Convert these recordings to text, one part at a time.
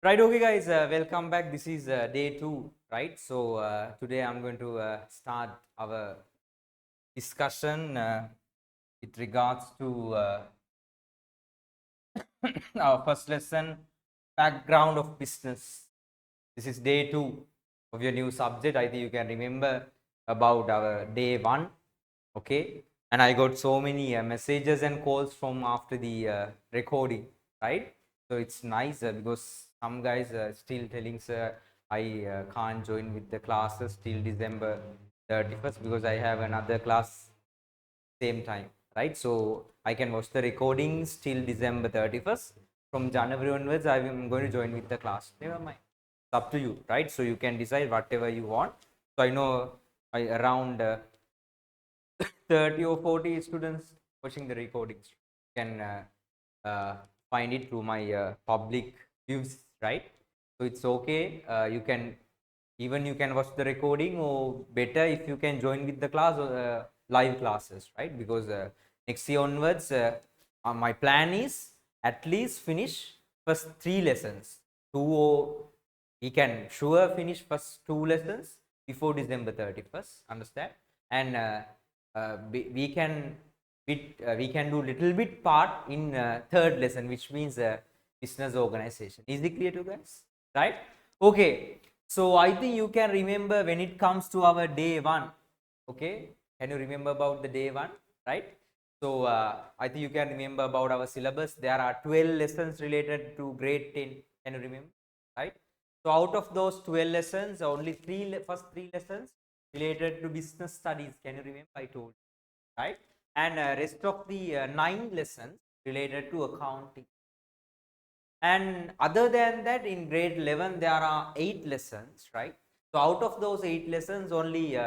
Right, okay guys, welcome back. This is day 2, right? So today I'm going to start our discussion with regards to our first lesson, background of business. This is day 2 of your new subject. I think you can remember about our day 1, okay? And I got so many messages and calls from after the recording, right? So it's nice because some guys are still telling, sir, I can't join with the classes till December 31st because I have another class same time, right? So I can watch the recordings till December 31st. From January onwards, I am going to join with the class. Never mind. It's up to you, right? So you can decide whatever you want. So I know around 30 or 40 students watching the recordings. You can find it through my public views, right? So it's okay. You can even you can watch the recording, or better if you can join with the class live classes, right? Because next year onwards, my plan is at least finish first 3 lessons. Two, or we can sure finish first 2 lessons before December 31st. Understand? And we can do little bit part in third lesson, which means business organization. Is it clear to you guys? Right? Okay. So I think you can remember when it comes to our day 1. Okay. Can you remember about the day 1? Right? So I think you can remember about our syllabus. There are 12 lessons related to grade 10. Can you remember? Right? So out of those 12 lessons, only first three lessons related to business studies. Can you remember? I told you, right? And rest of the 9 lessons related to accounting. And other than that, in grade 11, there are 8 lessons, right? So out of those 8 lessons, only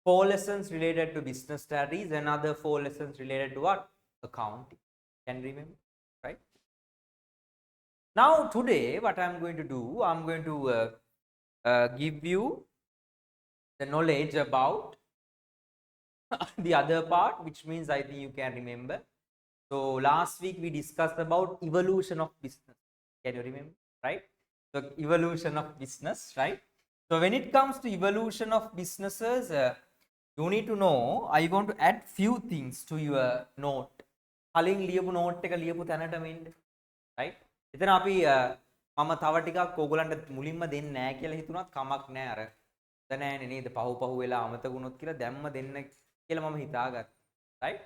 4 lessons related to business studies, and other 4 lessons related to what? Accounting. Can you remember, right? Now today, what I'm going to do, I'm going to give you the knowledge about the other part, which means I think you can remember. So last week we discussed about evolution of business. Can you remember, right? So evolution of business, right? So when it comes to evolution of businesses, you need to know, I want to add few things to your note. කලින් ලියපු note එක ලියපු තැනටම එන්න, right? එතන අපි මම තව ටිකක් ඕගලන්ට මුලින්ම දෙන්නේ නැහැ කියලා හිතුණත් කමක් නැහැ. අර නෑනේ නේද පහු පහු වෙලා අමතක වුණොත් කියලා දැම්ම දෙන්න කියලා මම හිතාගත්තා, right?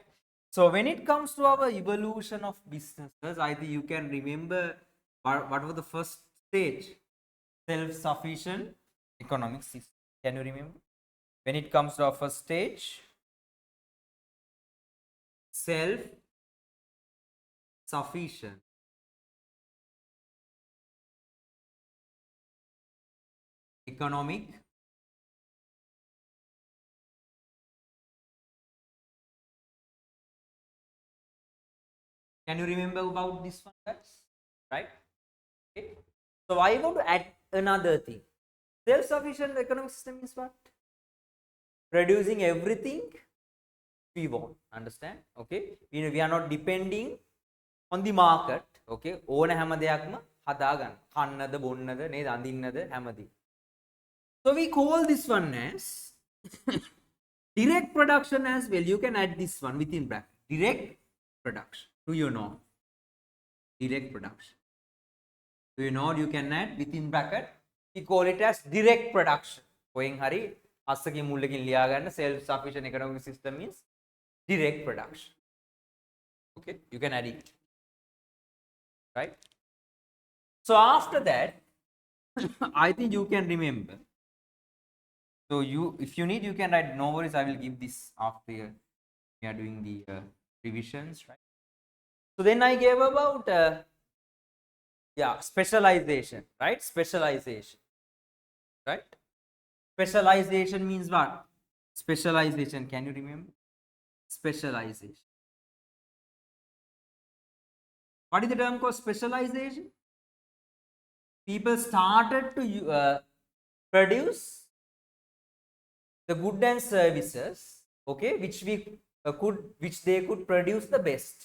So when it comes to our evolution of businesses, I think you can remember what was the first stage? Self-sufficient economic system. Can you remember? When it comes to our first stage, self-sufficient economic Can you remember about this one, guys? Right? Okay. So I want to add another thing. Self-sufficient economic system means what? Producing everything we want. Understand? Okay. We are not depending on the market. Okay. ඕන හැම දෙයක්ම හදාගන්න. කන්නද බොන්නද නේද අඳින්නද හැමදේම. So we call this one as direct production as well. You can add this one within bracket. Direct production. Do you know? Direct production. Do you know? You can add within bracket. We call it as direct production. Going hari අස්සකින් මුල්ලකින් ලියා ගන්න self sufficient economic system means direct production. Okay, you can add it, right? So after that, I think you can remember. So if you need, you can write. No worries, I will give this after we are doing the revisions, right? So then I gave about specialization, right? Specialization, right? Specialization means what? Specialization, can you remember? Specialization. What is the term called specialization? People started to produce the goods and services, okay, which they could produce the best.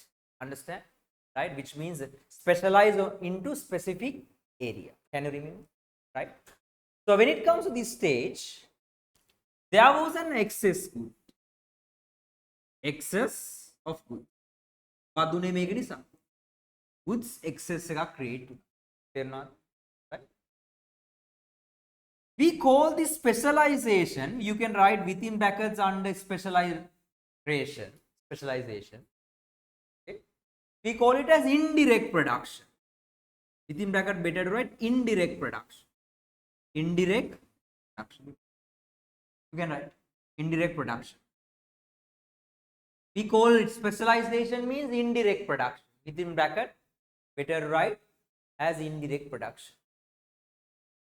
Understand? Right? Which means specialize into specific area. Can you remember? Right? So when it comes to this stage, there was an excess good. Excess of good. Padune මේක නිසා. Goods excess එකක් create වුණා. තේරුණාද? Right? We call this specialization, you can write within brackets under specialization. Okay? We call it as indirect production. Within bracket better to write indirect production. Indirect production. You can write indirect production. We call it specialization means indirect production. Within bracket better to write as indirect production.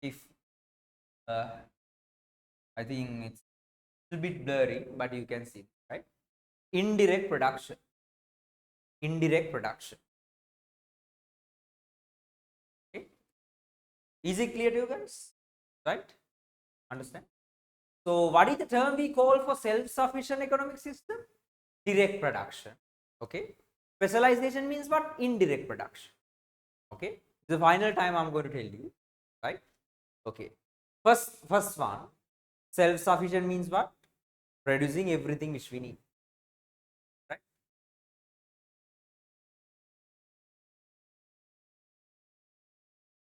If I think it's a little bit blurry, but you can see, right? Indirect production. Indirect production. Okay. Is it clear to you guys? Right? Understand? So what is the term we call for self-sufficient economic system? Direct production. Okay. Specialization means what? Indirect production. Okay. The final time I'm going to tell you. Right? Okay. First one, self-sufficient means what? Producing everything which we need. Right?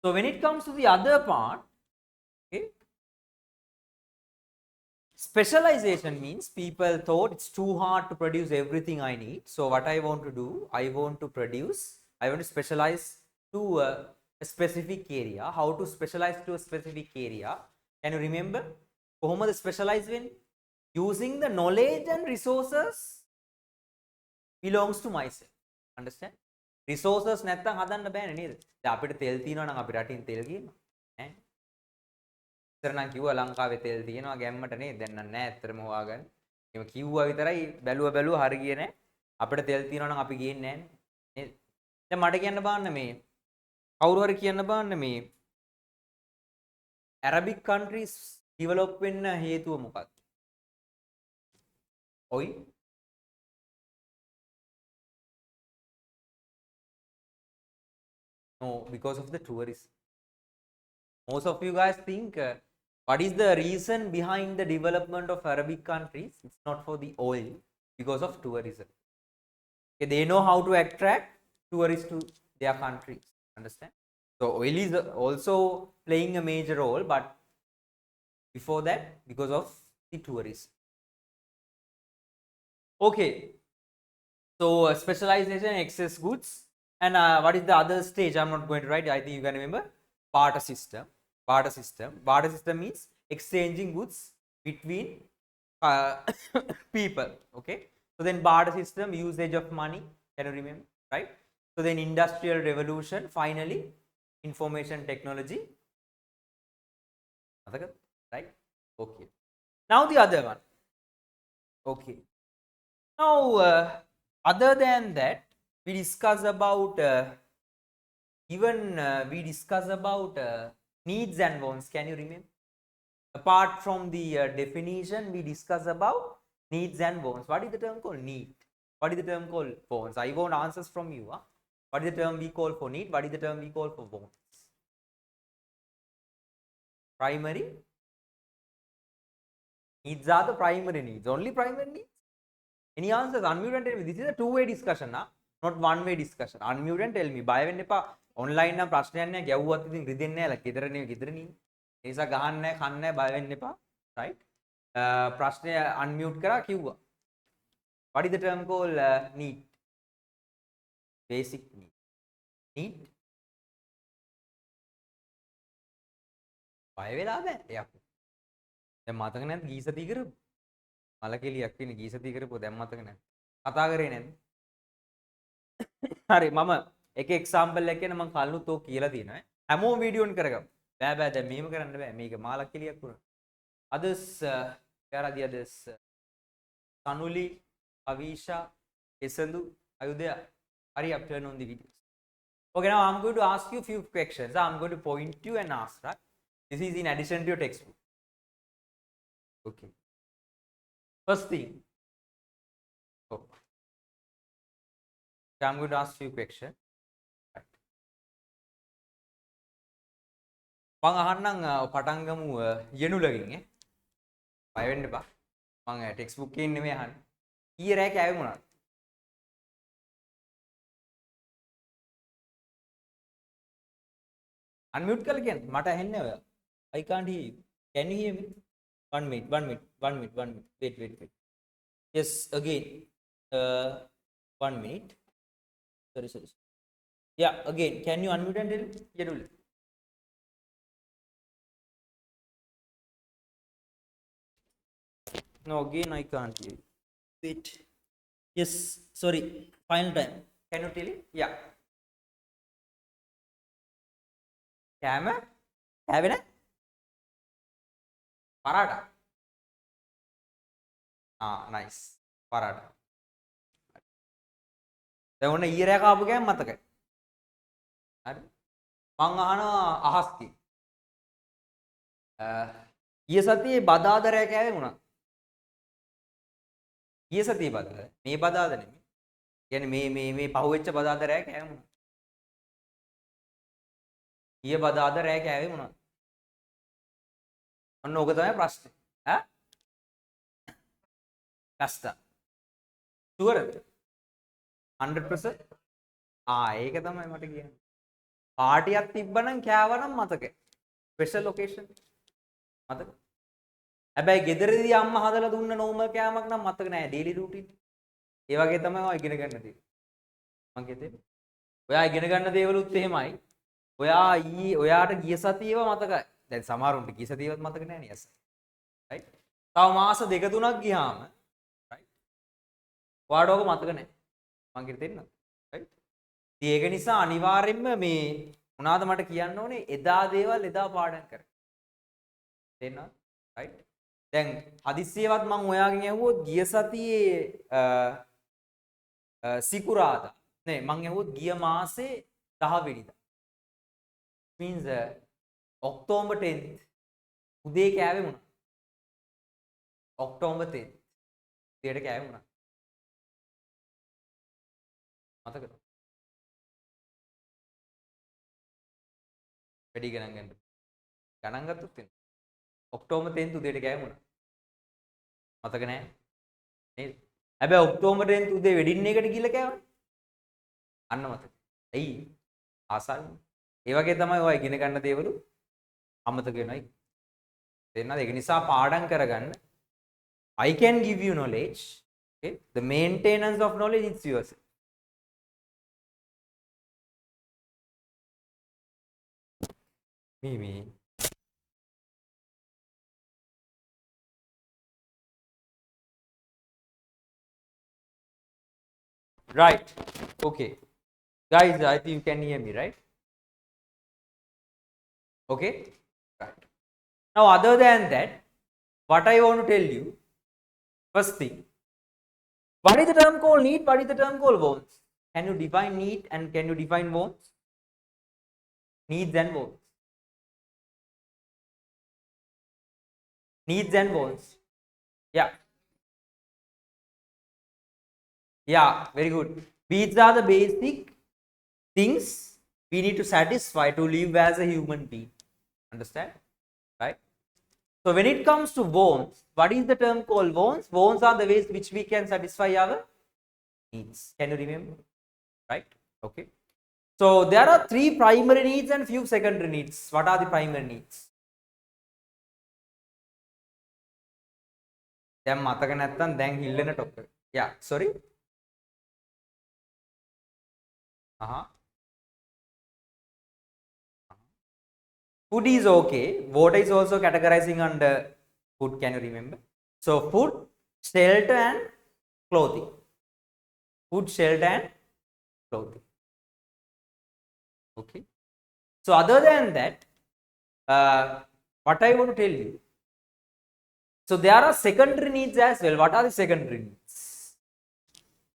So when it comes to the other part, okay, specialization means people thought it's too hard to produce everything I need. So what I want to do, I want to specialize to a specific area. How to specialize to a specific area? Can you remember? කොහොමද specialize වෙන්නේ? Using the knowledge and resources belongs to myself. Understand? Resources නැත්තම් හදන්න බෑනේ නේද? දැන් අපිට තෙල් තියෙනවා නම් අපි රටින් තෙල් ගේනවා. ඈ. ඉතර නම් කිව්වා ලංකාවේ තෙල් තියෙනවා ගැම්මට නේද? දැන් නම් නෑ ඇත්තටම හොයාගන්න. එහෙම කිව්වා විතරයි බැලුවා හරි ගියේ නෑ. අපිට තෙල් තියෙනවා නම් අපි ගේන්නේ නෑනේ. නේද? දැන් මට කියන්න බලන්න මේ කවුරු හරි කියන්න බලන්න මේ Arabic countries develop වෙන්න හේතුව මොකක්ද? ඔයි No, because of the tourism. Most of you guys think what is the reason behind the development of Arabic countries? It's not for the oil, because of tourism. Okay, they know how to attract tourists to their countries. Understand? So oil is also playing a major role, but before that, because of the tourism. Okay. So specialization, excess goods. And what is the other stage? I'm not going to write. I think you can remember. Barter system. Barter system. Barter system means exchanging goods between people. Okay. So then barter system, usage of money. Can you remember? Right. So then industrial revolution. Finally, information technology. Right. Okay. Now the other one. Okay. Now other than that, we discuss about needs and wants. Can you remember? Apart from the definition, we discuss about needs and wants. What is the term called? Need. What is the term called? Wants. I want answers from you. Huh? What is the term we call for need? What is the term we call for wants? Primary needs are the primary needs. Only primary needs. Any answers? Unmute and tell me. This is a two-way discussion. Huh? Not one-way discussion. Unmute and tell me. Bye වෙන්න එපා. Online නම් ප්‍රශ්නයක් නැහැ. ගැව්වත් ඉතින් රිදෙන්නේ නැහැ. ගෙදරනේ. ඒ නිසා ගහන්න නැහැ, කන්න නැහැ, බය වෙන්න එපා. Right? ප්‍රශ්නය unmute කරා කිව්වා. What is the term called need? Basic need. Need? බය වෙලා බෑ. එයක්. දැන් මතක නැද්ද ගීසති කරපු? මලකෙලියක් තියෙන ගීසති කරපුවා දැන් මතක නැද්ද? කතා කරේ නැද්ද? හරි මම එක එක්සැම්පල් එකක් කියන මම කලිනුත් ඔය කියලා තියෙනවා හැමෝම වීඩියෝ ඔන් කරගමු බෑ දැන් මෙහෙම කරන්න බෑ මේක මාලක් කෙලියක් වුණා others where are the others Sanuli Avisha Esandu are you there hurry up turn on the videos okay now I'm going to ask you a few questions I'm going to point you and ask right this is in addition to your textbook okay first thing oh. I'm going to ask you a question. Right. මං අහන්නම් පටන් ගමු යනුලකින් ඈ. බය වෙන්න එපා. මං text book එකේ නෙමෙයි අහන්නේ. ඊයේ රෑ කෑවේ මොනවද? අන්මියුට් කරලා කියන්න. මට ඇහෙන්නේ ඔය. I can't hear you. Can you hear me? 1 minute. Wait. Yes, again. 1 minute. Sorry. Yeah, again. Can you unmute and tell me? Yadul. No, again I can't hear you. Wait. Yes, sorry. Final time. Can you tell it? Yeah. Camera? Cabinet? Parada. Nice. Parada. දැන් ඔන්න ඊයේ රෑ කාපු ගෑම් මතකයි. හරි. මං අහනවා අහස්ති. ඊයේ සතියේ බදාද රෑ කෑවේ මොනවද? ඊයේ සතියේ බදාද. මේ බදාද නෙමෙයි. කියන්නේ මේ පහුවෙච්ච බදාද රෑ කෑවේ මොනවද? ඊයේ බදාද රෑ කෑවේ මොනවද? ඔන්න ඕක තමයි ප්‍රශ්නේ. ඈ? කස්තා. ෂුවර්ද? 100%? ඒක තමයි මට කියන්නේ. පාටියක් තිබ්බනම් කෑවනම් මතකයි. ස්පෙෂල් ඔකේෂන් මතක. හැබැයි ගෙදරදී අම්මා හදලා දුන්න නෝමල් කෑමක් නම් මතක නෑ ඩේලි රූටින්. ඒ වගේ තමයි ඔය ඉගෙන ගන්න දේ. මං කියතේ. ඔයා ඉගෙන ගන්න දේවලුත් එහෙමයි. ඔයාට ගිය සතියේව මතකයි. දැන් සමහරුන්ට ගිය සතියේවත් මතක නෑ නේ අස. රයිට්. තව මාස 2-3ක් ගියාම රයිට්. ඔයාට ඕක මතක නෑ. මං කිය දෙන්න. රයිට්. ඉතින් ඒක නිසා අනිවාර්යෙන්ම මේ මොනවාද මට කියන්න ඕනේ එදා දේවල් එදා පාඩම් කර. තේරෙනවද? රයිට්. දැන් හදිස්සියවත් මං ඔයාගෙන් ඇහුවොත් ගිය සතියේ සිකුරාදා නේ මං ඇහුවොත් ගිය මාසේ 10 වෙනිදා. means October 10th උදේ කෑවේ මොනවද? October 10th උදේට කෑවේ මොනවද? මතකද? වැඩි ගණන් ගන්න. ගණන් ගත්තොත් එන්න. ඔක්තෝබර් 10 උදේට කෑවේ මොනවද? මතක නෑ නේද? හැබැයි ඔක්තෝබර් 10 උදේ වෙඩින් එකට ගිහලා කෑවනේ. අන්න මතක. ඇයි? ආසාවෙන්. ඒ වගේ තමයි ඔය ඉගෙන ගන්න දේවලු අමතක වෙනයි. තේරෙනවද? ඒක නිසා පාඩම් කරගන්න. I can give you knowledge. Okay? The maintenance of knowledge is yours. Me. Right. Okay. Guys, I think you can hear me, right? Okay. Right. Now, other than that, what I want to tell you, first thing, what is the term called need? What is the term called wants? Can you define need and can you define wants? Needs and wants. Needs and wants. Yeah. Yeah, very good. These are the basic things we need to satisfy to live as a human being. Understand? Right? So when it comes to wants, what is the term called wants? Wants are the ways which we can satisfy our needs. Can you remember? Right? Okay. So there are 3 primary needs and few secondary needs. What are the primary needs? දැන් මතක නැත්තම් දැන් හිල්ලෙන topic. Yeah, sorry. Food is okay. Water is also categorizing under food. Can you remember? So food, shelter and clothing. Food, shelter and clothing. Okay. So other than that, what I want to tell you. So there are secondary needs as well. What are the secondary needs?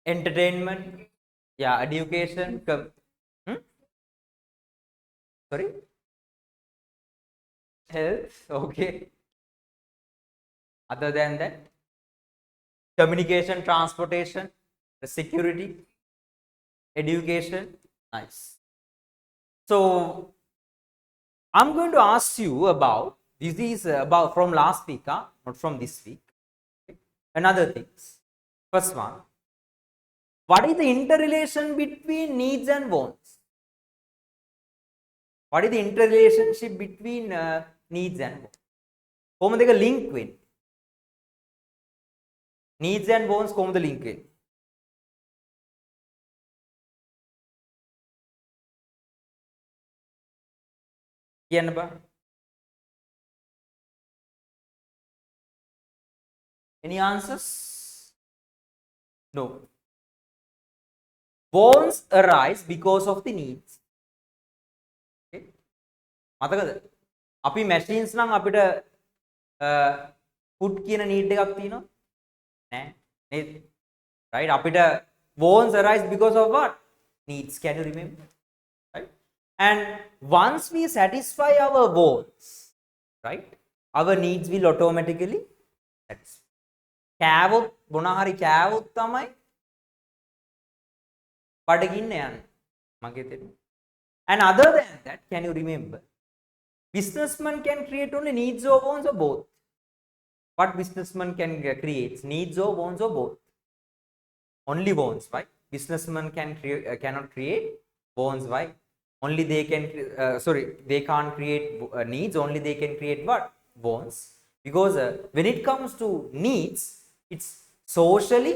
Entertainment. Yeah, education. Sorry. Health, okay. Other than that, communication, transportation, security, education, nice. So I'm going to ask you about, this is about from last week, not from this week. Okay. Another things. First one, what is the interrelation between needs and wants? What is the interrelationship between needs and wants? කොහොමද දෙක link වෙන්නේ? Needs and wants කොහොමද link වෙන්නේ? කියන්න බෑ. Any answers? No. Wants arise because of the needs. Okay. මතකද? අපි machines නම් අපිට food කියන need එකක් තියෙනවා. නෑ. නේද? Right? අපිට wants arise because of what? Needs. Can you remember? Right? And once we satisfy our wants, right? Our needs will automatically satisfy. කෑවොත් මොන හරි කෑවොත් තමයි බඩගින්න යන්නේ මගේ තේරුම. And other than that, can you remember, businessman can create only needs or wants or both? What businessman can create, needs or wants or both? Only wants. Why? Businessman cannot create wants. Why? Only they can they can't create needs, only they can create what? Wants. Because when it comes to needs, it's socially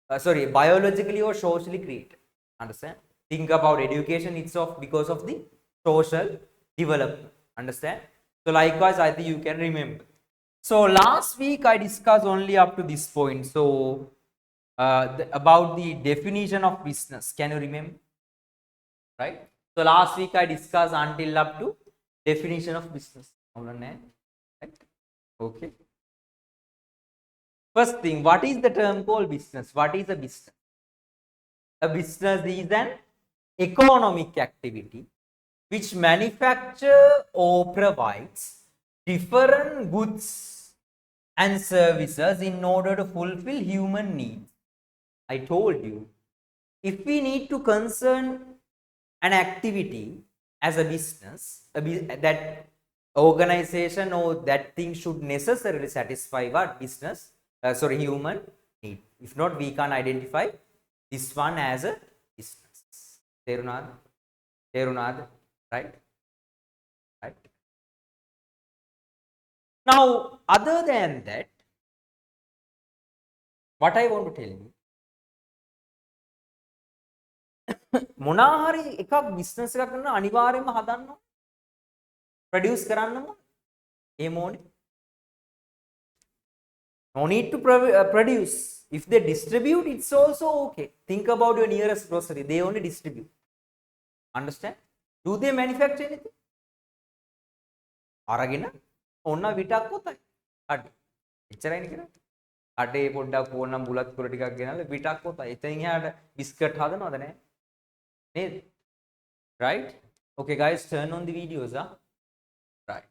biologically or socially created. Understand? Think about education, it's because of the social development. Understand? So likewise, I think you can remember. So last week I discussed only up to this point. So about the definition of business. Can you remember? Right? So last week I discussed until up to definition of business. Right? Okay. First thing, what is the term called business? What is a business? A business is an economic activity which manufactures or provides different goods and services in order to fulfill human needs. I told you, if we need to concern an activity as a business, that organization or that thing should necessarily satisfy what? Business, human need. If not, we can't identify this one as a business. Terunad, right? Right. Now, other than that, what I want to tell you, මොනා හරි එකක් business එකක් කරන අනිවාර්යයෙන්ම හදන්න ඕනේ. Produce කරන්න ඕනේ. ඒ මොනේ? No need to produce. If they distribute, it's also okay. Think about your nearest grocery. They only distribute. Understand? Do they manufacture anything? අරගෙන ඕන්න විටක් කොතයි. අඩ. එච්චරයිනේ කරන්නේ. අඩේ පොඩ්ඩක් ඕනනම් බුලත් කුර ටිකක් ගෙනල්ලා විටක් කොතයි. එතෙන් එහාට බිස්කට් හදනවද නැහැ? නේද? Right? Okay guys, turn on the videos, huh? Right.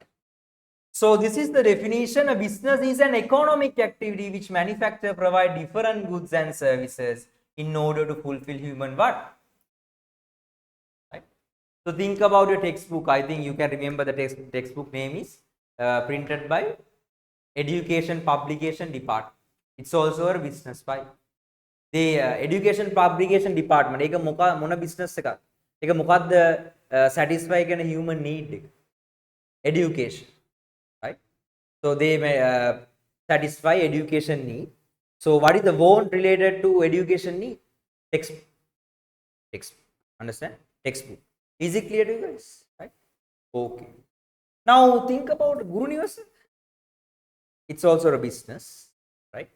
So this is the definition. A business is an economic activity which manufacture, provide different goods and services in order to fulfill human what? Right. So think about your textbook. I think you can remember the textbook name is printed by Education Publication Department. It's also a business by the Education Publication Department. ඒක මොන business එකක්? ඒක මොකද්ද satisfy කරන human need එක? Education. Right? So they may satisfy education need. So what is the want related to education need? Textbook. Understand? Textbook. Is it clear to you guys? Right? Okay. Now think about Guru University. It's also a business, right?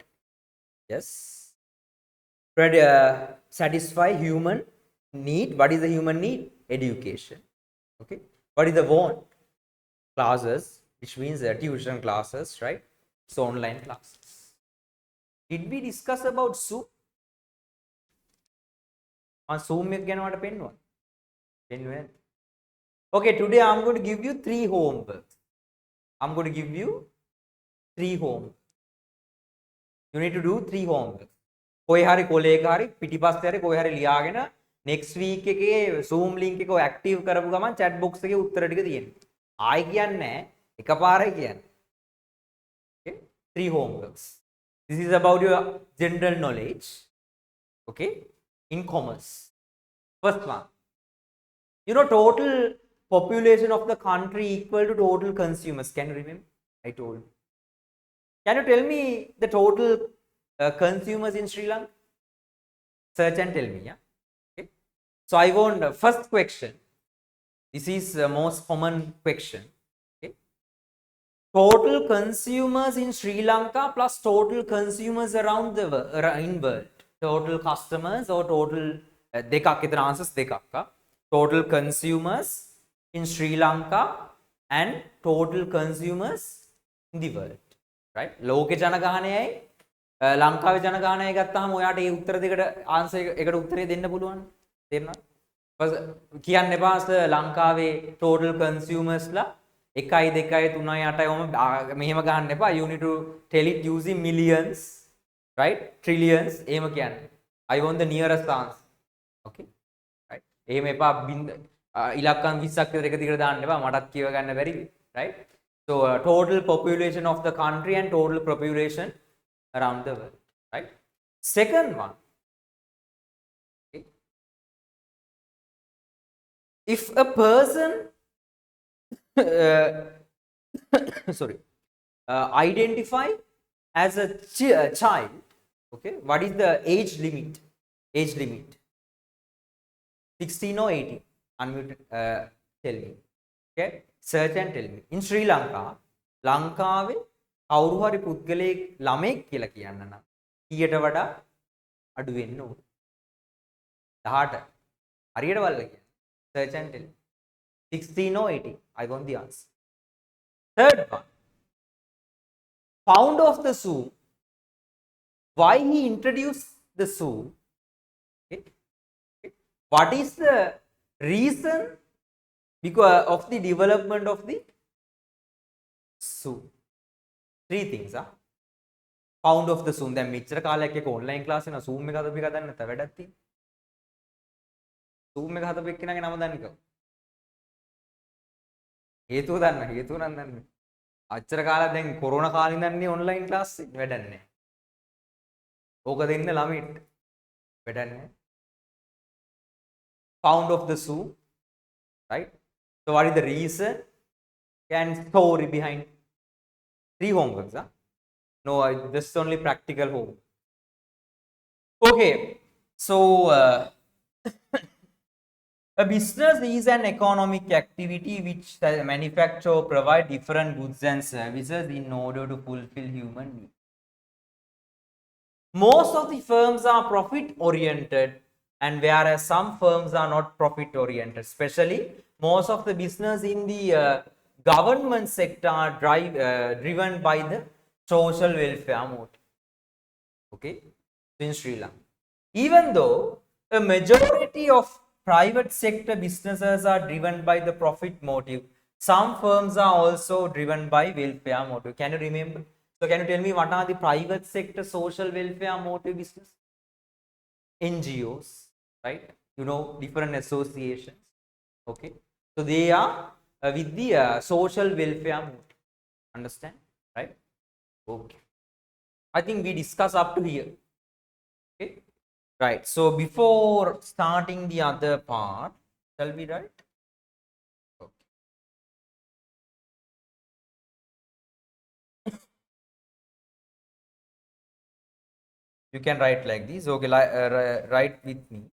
Yes. Satisfy human need. What is the human need? Education. Okay. What is the want? Classes, which means tuition classes, right? So online classes. Did we discuss about Zoom? On Zoom again, what happened? Okay, today I'm going to give you 3 homework. I'm going to give you 3 homework. You need to do 3 homework. කොයි හරි කොලේක හරි පිටිපස්සේ හරි කොයි හරි ලියාගෙන next week එකේ Zoom link එක active කරපු ගමන් chat box එකේ උත්තර ටික තියෙනවා. ආයි කියන්නේ නැහැ. එකපාරයි කියන්නේ. Okay? 3 homeworks. This is about your general knowledge. Okay? In commerce. First one. You know, total population of the country equal to total consumers. Can you remember? I told you. Can you tell me the total consumers in Sri Lanka? Search and tell me. Yeah. Okay. So I want first question. This is the most common question. Okay. Total consumers in Sri Lanka plus total consumers around the world. Total customers or total dekak itra answers dekakka. Total consumers in Sri Lanka and total consumers in the world. Right? ලෝකේ ජනගහනයයි ලංකාවේ ජනගහනයයි ගත්තාම ඔයාට ඒ උත්තර දෙකට answer එකට උත්තරේ දෙන්න පුළුවන්. තේරෙනවද? කියන්න එපා ලංකාවේ total consumers ලා 1 2 3 8 ඔම මෙහෙම ගන්න එපා. You need to tell it using millions, right? Trillions එහෙම කියන්න. I want the nearest answer. Okay? Right? එහෙම එපා ඉලක්කම් 20ක් විතර එක දිගට දාන්න එපා. මටත් කියව ගන්න බැරි. Right? So total population of the country and total population around the world. Right? Second one. Okay. If a person sorry, identify as a child, okay, what is the age limit? Age limit 16 or 18? Unmute, tell me. Okay, search and tell me. In Sri Lanka, ලංකාවේ කවුරු හරි පුද්ගලයෙක් ළමෙක් කියලා කියන්න නම් කීයට වඩා අඩු වෙන්න ඕන? 18. හරියට බලලා කියන්න. Search and tell me. 16 or 18? I want the answer. Third one. Founder of the zoo. Why he introduced the zoo? Okay. What is the reason because of the development of the zoo? 3 things. Founder of the zoo. දැන් මෙච්චර කාලයක් එක online class වෙනවා. Zoom එක හදපු එක දන්නේ නැත්නම් වැඩක් තියෙනවා. Zoom එක හදපු එක්කෙනාගේ නම දන්නේ කවුද? හේතුව දන්න. හේතුව නම් දන්නේ. අච්චර කාලයක් දැන් කොරෝනා කාලේ ඉඳන්නේ online class එක වැඩක් නැහැ. ඕක දෙන්න ළමයිට වැඩක් නැහැ. Founder of the zoo, right? So what is the reason and story behind? 3 homeworks, huh? No, this is only practical homework. Okay, so a business is an economic activity which manufacture or provide different goods and services in order to fulfill human needs. Most of the firms are profit oriented, and whereas some firms are not profit oriented, especially most of the business in the government sector are driven by the social welfare motive. Okay, in Sri Lanka, even though a majority of private sector businesses are driven by the profit motive, some firms are also driven by welfare motive. Can you remember? So can you tell me what are the private sector social welfare motive business? NGOs, right? You know, different associations. Okay, so they are with the social welfare motive. Understand? Right? Okay, I think we discuss up to here. Okay, right? So before starting the other part, shall we write? Okay. You can write like this. Okay, write with me.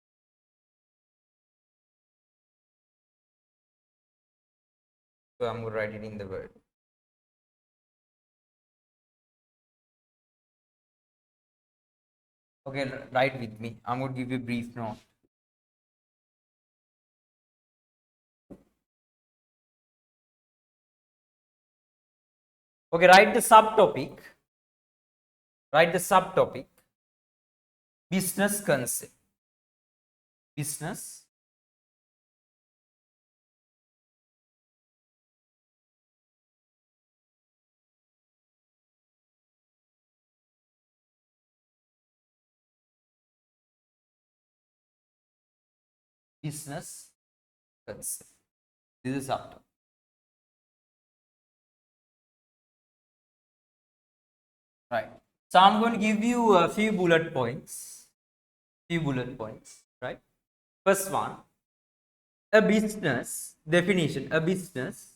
So I'm going to write it in the word. Okay, write with me. I'm going to give you a brief note. Okay, write the subtopic. Write the subtopic. Business concept. Business concept. This is subtopic. right? So I'm going to give you a few bullet points. Right? First one, a business definition. A business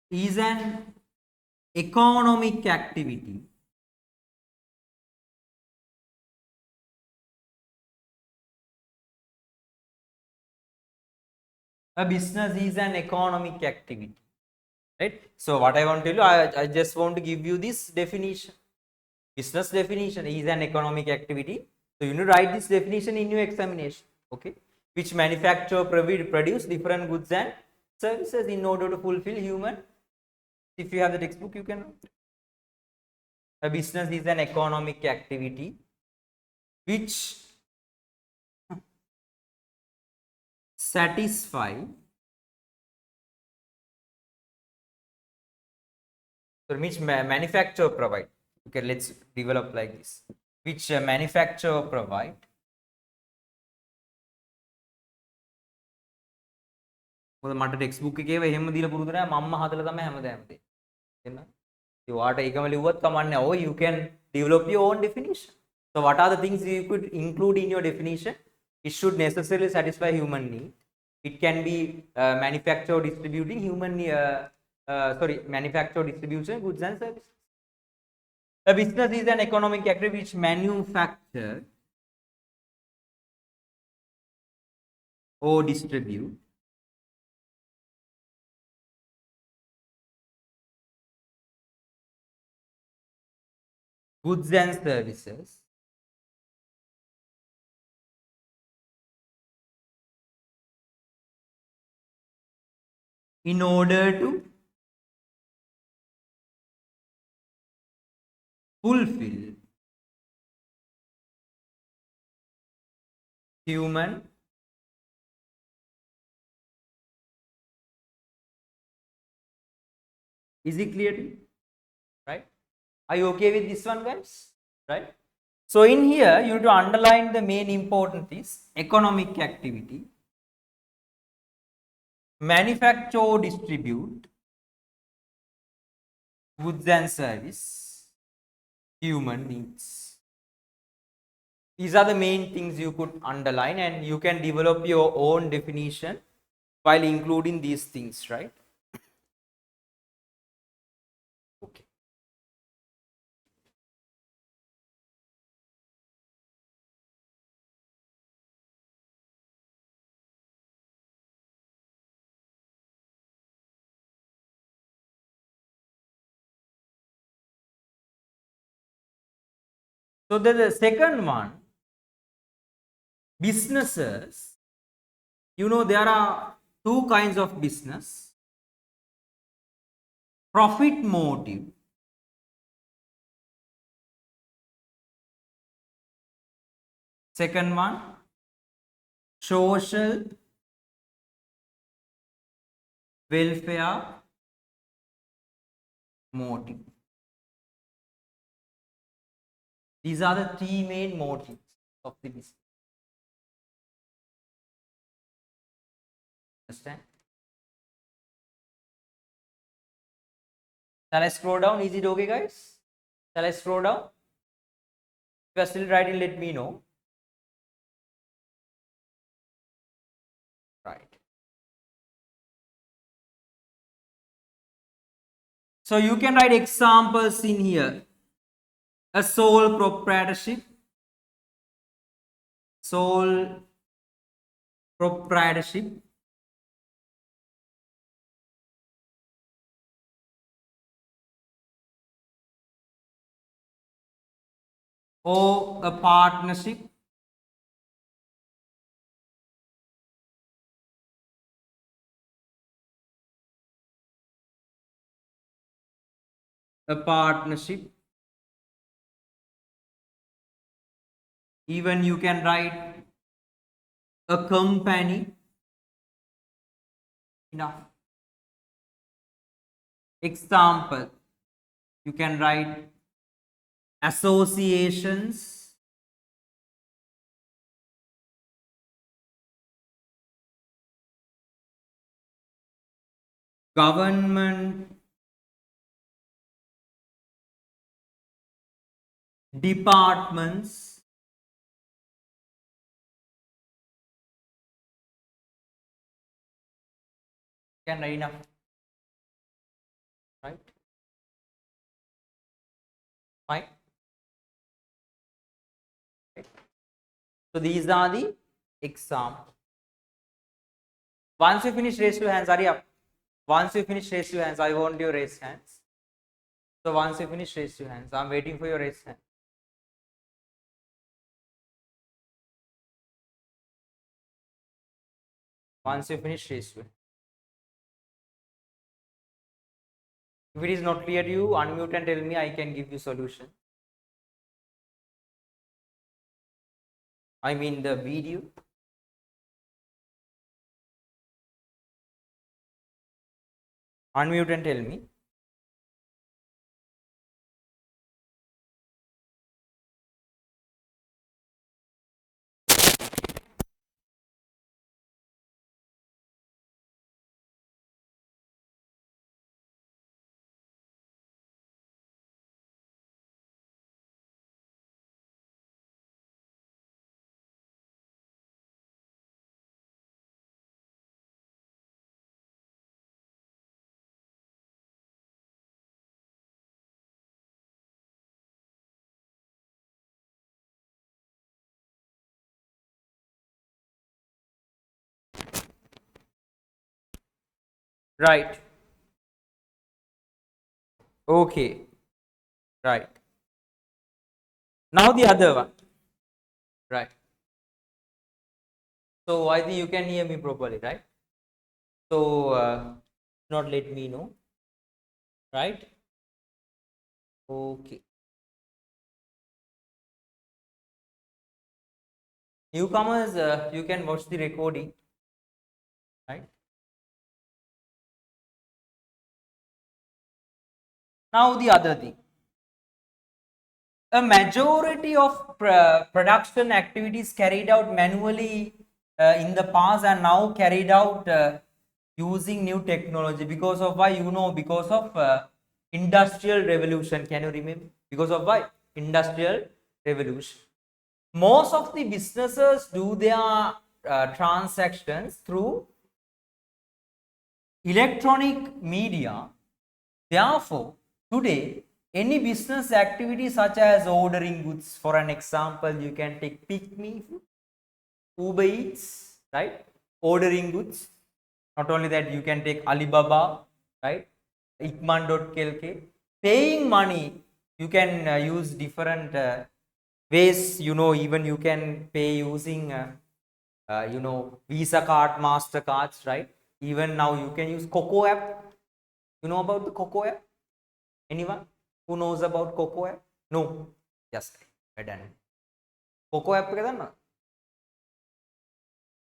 is an economic activity a business is an economic activity, right? So what I want to tell you, I just want to give you this definition. Business definition is an economic activity. So you need to write this definition in your examination, okay? Which manufacture, produce different goods and services in order to fulfill human. If you have the textbook, you can. A business is an economic activity which satisfy which manufacturer provide. Okay, let's develop like this. Which manufacturer provide මට text එකේ එහෙම දීලා පුරුදු නැහැ මම්ම හදලා තමයි හැමදාම දෙන්නේ. එන්න. ඒ වාට ඒකම ලිව්වත් කමන්නේ. Oh, you can develop your own definition. So what are the things you could include in your definition? It should necessarily satisfy human need. It can be manufacture distributing manufacture distribution goods and services. A business is an economic activity which manufacture or distribute goods and services in order to fulfill human Is it clear to you? Right? Are you okay with this one, guys? Right? So in here you need to underline the main important is economic activity, manufacture or distribute goods and service, human needs. These are the main things you could underline, and you can develop your own definition while including these things, right? Okay. So the second one, businesses. You know, there are two kinds of business: profit motive second one, social welfare motive. These are the three main motives of the business. Understand? Shall I scroll down? Is it okay, guys? Shall I scroll down? If you are still writing, let me know. Right. So you can write examples in here. A sole proprietorship, or a partnership, even you can write a company. Enough. Example, you can write associations, government departments can write enough, right? Fine. So these are the examples. Once you finish, raise your hands. Hurry up. Once you finish, raise your hands. I want your raised hands. So once you finish, raise your hands. I'm waiting for your raised hand. Once you finish, raise your hand. If it is not clear to you, unmute and tell me. I can give you solution. I mean the video. Unmute and tell me. Right. Okay. Right. Now the other one. Right. So I think you can hear me properly, right? So not let me know. Right. Okay. Newcomers, you can watch the recording, right? Now the other thing. A majority of production activities carried out manually in the past are now carried out using new technology. Because of why? Because of industrial revolution. Can you remember? Because of why? Industrial revolution. Most of the businesses do their transactions through electronic media. Therefore, today, any business activity such as ordering goods, for an example, you can take PickMe, Uber Eats, right? Ordering goods. Not only that, you can take Alibaba, right? Ikman.klk. Paying money, you can use different ways. Even you can pay using, Visa card, MasterCards, right? Even now you can use Coco app. You know about the Coco app? Anyone who knows about Coco app? No. Yes, we're done. Coco app kada.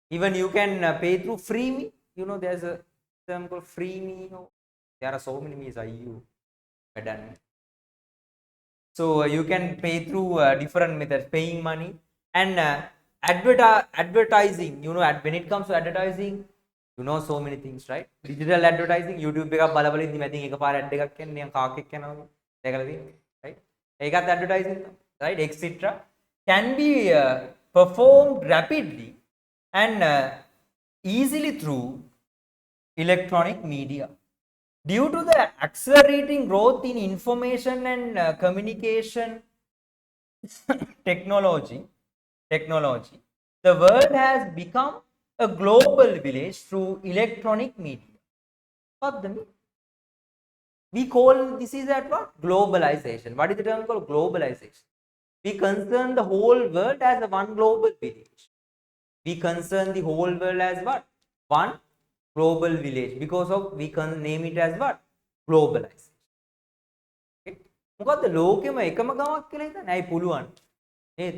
Even you can pay through FreeMe. There's a term called FreeMe. There are so many means. We're done. So you can pay through different methods, paying money and advertising. When it comes to advertising, so many things, right? Digital advertising, YouTube එක බලබල ඉඳි මැදින් එකපාර ad එකක් කියන්නේ නිකන් කාක් එක්ක යනවා දැකලා තියෙන්නේ, right? ඒකත් advertising, right? etc. can be performed rapidly and easily through electronic media. Due to the accelerating growth in information and communication technology, the world has become a global village through electronic media. What the mean? We call this is at what? Globalization. What is the term called? Globalization. We concern the whole world as a one global village. We concern the whole world as what? One global village. Because of we can name it as what? Globalization. මොකද්ද ලෝකෙම එකම ගමක් කියලා හිතන්නේ. ඇයි පුළුවන් නේද?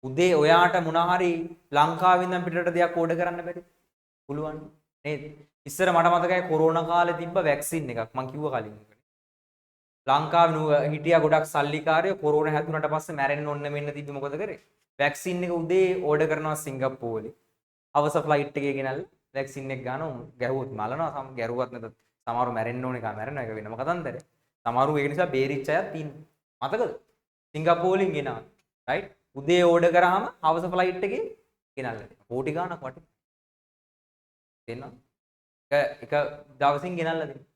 උදේ ඔයාට මොන හරි ලංකාවේ ඉඳන් පිටරට දෙයක් ඕඩර් කරන්න බැරි. පුළුවන් නේද? ඉස්සර මට මතකයි කොරෝනා කාලේ තිබ්බ වැක්සින් එකක් මං කිව්වා කලින්. ලංකාවේ හිටියා ගොඩක් සල්ලිකාරයෝ කොරෝනා හැදුනට පස්සේ මැරෙන්න ඕන්න මෙන්න තිබ්බ මොකද කරේ? වැක්සින් එක උදේ ඕඩර් කරනවා සිංගප්පූරුවේ. අවස ෆ්ලයිට් එකේ ගෙනල්ලා වැක්සින් එක ගන්නවා ගැහුවොත් මලනවා ගැරුවත් නැතත් සමහරු මැරෙන්න ඕන එක මැරෙනවා ඒක වෙනම කතන්දරයක්. සමහරු ඒක නිසා බේරිච්ච අයත් ඉන්නවා. මතකද? සිංගප්පූරුවෙන් ගෙනාවා. රයිට්? උදේ ඕඩර් කරාම හවස ෆ්ලයිට් එකේ ගෙනල්ලා දෙනවා. කෝටි ගාණක් වටේ. තේරෙනවද? එක දවසින් ගෙනල්ලා දෙනවා.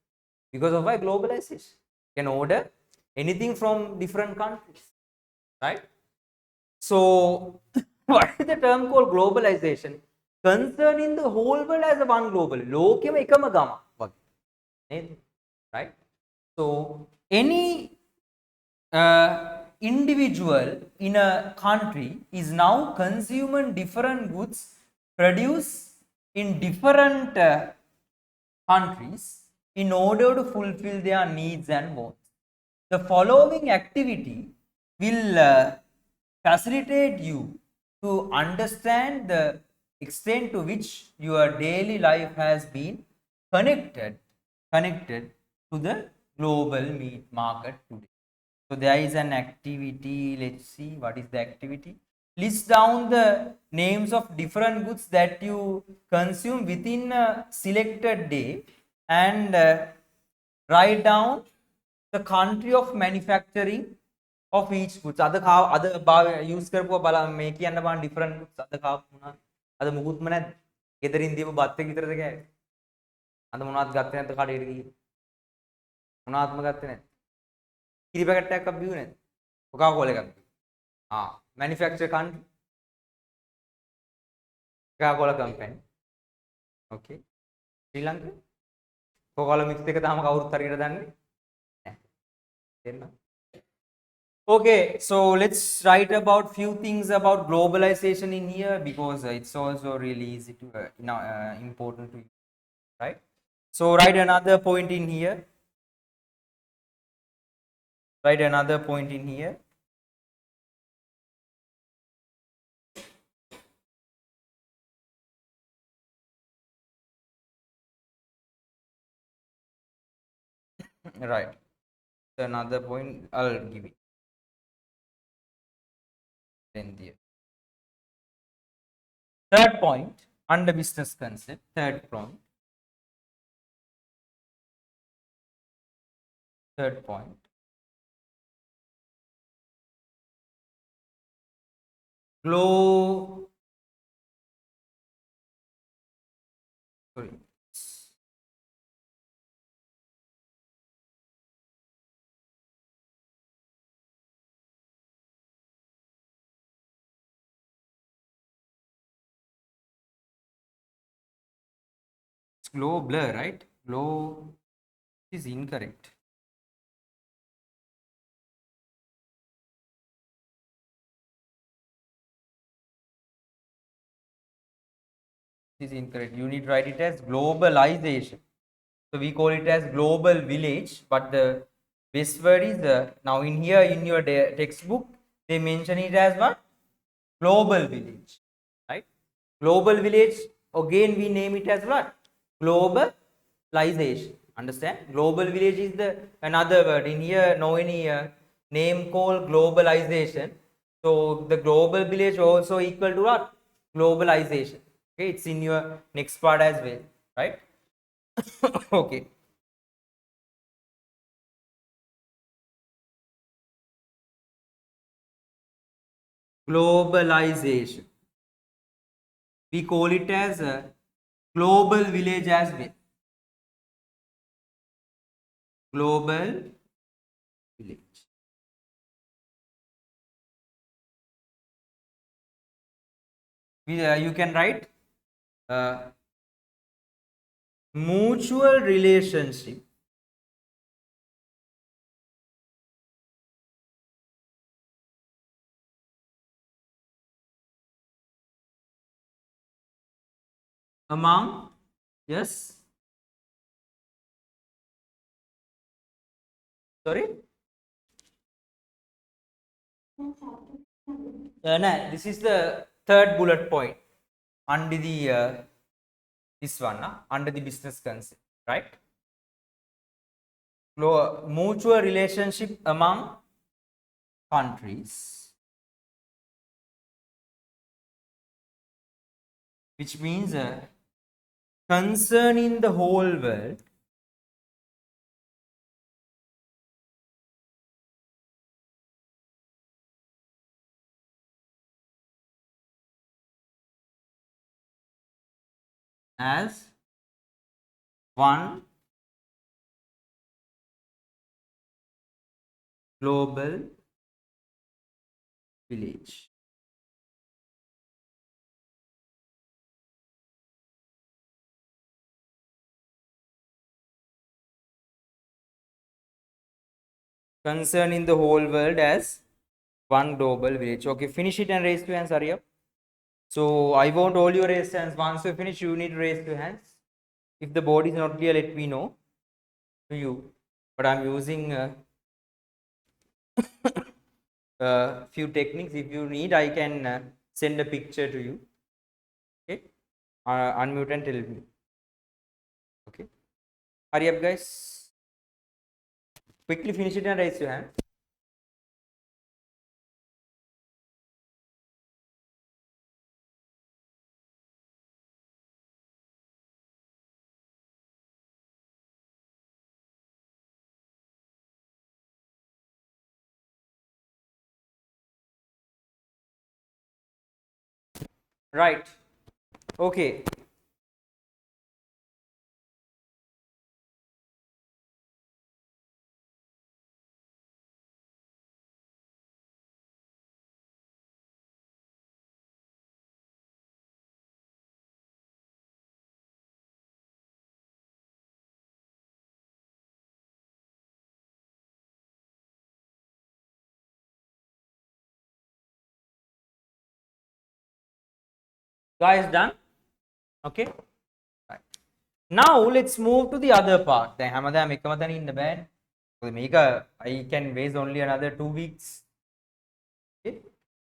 Because of why globalization. You can order anything from different countries. Right? So, what is the term called globalization? Concerning the whole world as a one global. ලෝකෙම එකම ගම වගේ. නේද? Right? So, any individual in a country is now consuming different goods produced in different countries in order to fulfill their needs and wants. The following activity will facilitate you to understand the extent to which your daily life has been connected to the global meat market today. So there is an activity. Let's see what is the activity. List down the names of different goods that you consume within a selected day and write down the country of manufacturing of each goods. අද use කරපුවා බලන්න මේ කියන්න බෑ different goods අද කාපු මොනවද? අද මුකුත්ම නැද්ද? ගෙදරින් දීපු බත් එක විතරද කෑවේ? අද මොනවද ගත්තේ නැද්ද කඩේට ගිහින්? මොනවත්ම ගත්තේ නැද්ද? කිරි පැකට් එකක් බිව්වේ නැද්ද? කොකා කෝලා එකක් බිව්වා. Manufacture country. Coca-Cola company. Okay. Sri Lanka. Coca-Cola mix එක තාම කවුරුත් හරියට දන්නේ නැහැ. Okay, so let's write about few things about globalization in here because it's also really easy to important to you, right? So write another point in here. Write another point in here. Right. Another point I'll give it. Then there. Third point under business concept. Third point. Global, right? Glow is incorrect. Is incorrect. You need to write it as globalization. So we call it as global village, but the best word is now in here in your textbook they mention it as what? Global village, right? Global village again we name it as what? Globalization. Understand? Global village is the another word in here. No any name called globalization. So the global village also equal to what? Globalization. Okay, it's in your next part as well, right? Okay. Globalization. We call it as a global village as well. Global village. You can write mutual relationship among, yes, sorry, no, this is the third bullet point under the this one under the business concept, right? Mutual relationship among countries, which means concerning the whole world as one global village. Concerning the whole world as one global village. Okay, finish it and raise your hands. Hurry up. So I want all your raised hands. Once you finish, you need to raise your hands. If the board is not clear, let me know to you. But I'm using few techniques. If you need, I can send a picture to you. Okay, unmute and tell me. Okay, hurry up, guys. Quickly finish it and raise your hand. Right. Okay. Guys, done? Okay. Right. Now let's move to the other part. දැන් හැමදාම එකම තැන ඉන්න බෑනේ. මොකද මේක I can waste only another 2 weeks. Okay.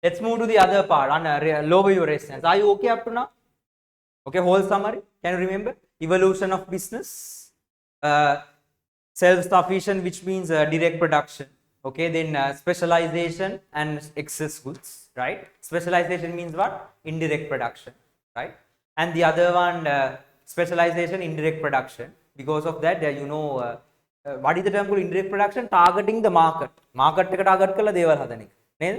Let's move to the other part. Lower your resistance. Are you okay up to now? Okay, whole summary. Can you remember? Evolution of business. Self-sufficient, which means direct production. Okay, then specialization and excess goods, right? Specialization means what? Indirect production, right? And the other one, specialization, indirect production. Because of that, what is the term called indirect production? Targeting the market. Market එක target කරලා දේවල් හදන එක. නේද?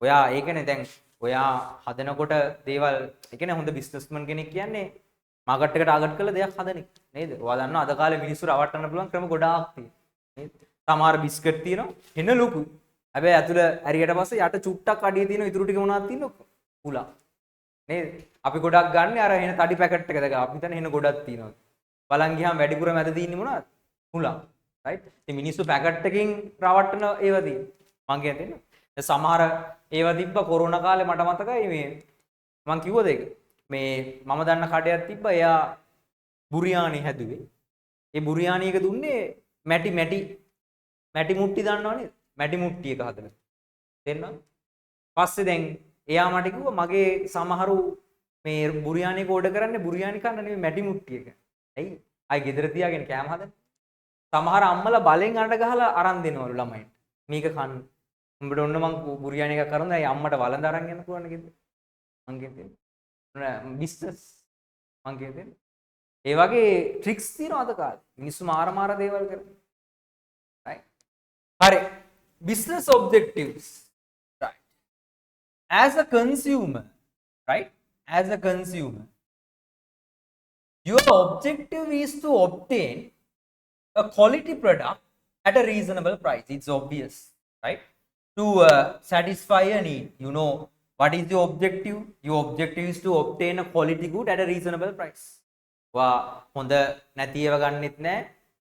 ඔයා ඒකනේ දැන් ඔයා හදනකොට දේවල් ඒ කියන්නේ හොඳ බිස්නස්මන් කෙනෙක් කියන්නේ මාකට් එක ටාගට් කරලා දෙයක් හදන එක. නේද? ඔයා දන්නවා අද කාලේ මිනිස්සු රවට්ටන්න පුළුවන් ක්‍රම ගොඩාක් තියෙනවා. නේද? සමහර බිස්කට් තියෙනවා එන ලොකු. හැබැයි ඇතුළ ඇරියට පස්සේ යට චුට්ටක් අඩිය තියෙනවා ඉතුරු ටික මොනවද තියෙන්නේ ඔක්කොම. උලා. නේද? අපි ගොඩක් ගන්න අර එන තඩි පැකට් එක දැක අපි හිතන්නේ එන ගොඩක් තියෙනවා. බලන් ගියාම වැඩිපුර මැද තියෙන්නේ මොනවද? උලා. right? ඉතින් මිනිස්සු පැකට් එකකින් රවට්ටන ඒවා තියෙනවා. මං කියන්නේ සමහර ඒවා තිබ්බ කොරෝනා කාලේ මට මතකයි මේ මං කිව්වද ඒක මේ මම දන්න කඩයක් තිබ්බ එයා බුරියානි හැදුවේ ඒ බුරියානි එක දුන්නේ මැටි මුට්ටි දන්නව නේද මැටි මුට්ටි එක හදලා දෙන්නා පස්සේ දැන් එයා මට කිව්වා මගේ සමහරු මේ බුරියානි එක ඕඩර් කරන්නේ බුරියානි කන්න නෙමෙයි මැටි මුට්ටි එක ඇයි අය ගෙදර තියාගෙන කෑම හදන්නේ සමහර අම්මලා බලෙන් අඬ ගහලා අරන් දෙනවලු ළමයින්ට මේක කන්න උඹට ඔන්න මං බුරියානි එකක් කරනවා ඇයි අම්මට වළඳ අරන් යන්න පුළුවන් නේද මං කියන්නේ බිස්නස් මං කියන්නේ ඒ වගේ ට්‍රික්ස් තියෙනවා අද කාලේ මිනිස්සු මාර දේවල් කරනවා right හරි business objectives right as a consumer right as a consumer your objective is to obtain a quality product at a reasonable price it's obvious right to satisfy a need what is your objective your objective is to obtain a quality good at a reasonable price වා හොඳ නැති ඒවා ගන්නෙත් නෑ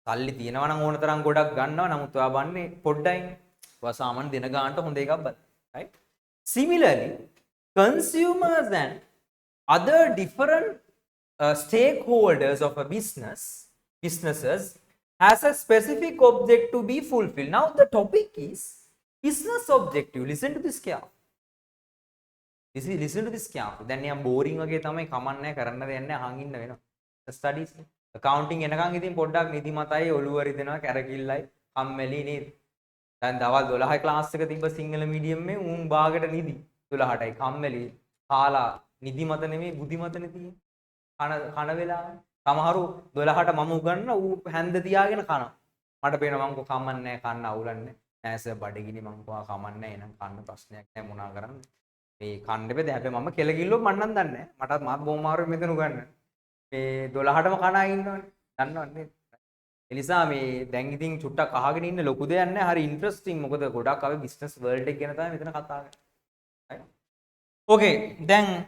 සල්ලි තියෙනවා නම් ඕන තරම් ගොඩක් ගන්නවා නමුත් ඔයා බන්නේ පොඩ්ඩයි වා සාමාන්‍ය දින ගානට හොඳ එකක් බලන්න right similarly consumers and other different stakeholders of a businesses has a specific object to be fulfilled now the topic is business objective listen to this carefully listen to this carefully දැන් නිකන් boring වගේ තමයි කමන්නේ කරන්න දෙයක් නැහැ අහන් ඉන්න වෙනවා studies accounting එනකන් ඉතින් පොඩ්ඩක් නිදි මතයි ඔළුව රිදෙනවා කැරකිල්ලයි කම්මැලි නේද දැන් දවල් 12 ක්ලාස් එක තිබ්බ සිංහල මීඩියම් එකේ උන් භාගයට නිදි 12ටයි කම්මැලි කාලා නිදි මත නෙමෙයි බුද්ධි මතනේ තියෙන්නේ කන වෙලාව සමහරු 12ට මම උගන්න ඌ හැන්ද තියාගෙන කනවා මට පේනවා මං කො කම්මන්නේ නැහැ කන්න අවුලන්නේ නැහැ සර් බඩගිනි මං කොහා කමන්නේ එහෙනම් කන්න ප්‍රශ්නයක් නැහැ මොනා කරන්නේ මේ කන්න බෑ හැබැයි මම කෙල කිල්ලෝ මන්නම් දන්නේ නැහැ මටත් මාත් බොමාරු මෙතන උගන්න මේ 12ටම කනා ඉන්නවනේ. දන්නවනේ. ඒ නිසා මේ දැන් ඉතින් චුට්ටක් අහගෙන ඉන්න ලොකු දෙයක් නැහැ. හරි ඉන්ටරෙස්ටිං. මොකද ගොඩක් අපි බිස්නස් වර්ල්ඩ් එක ගැන තමයි මෙතන කතා කරන්නේ. right? Okay, then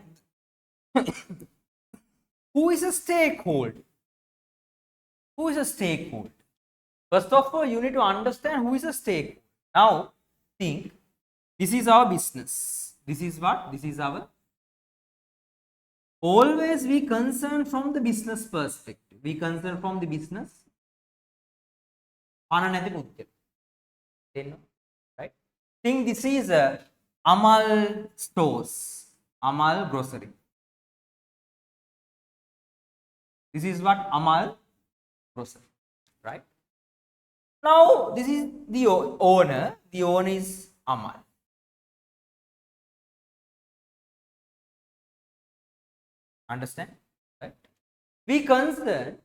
who is a stakeholder? Who is a stakeholder? First of all, you need to understand who is a stakeholder. Now, think this is our business. This is what? This is our. Always we concern from the business perspective. We concern from the business. Right? Think this is a Amal stores, Amal grocery. This is what Amal grocery, right? Now this is the owner. The owner is Amal. Understand? Right? We concern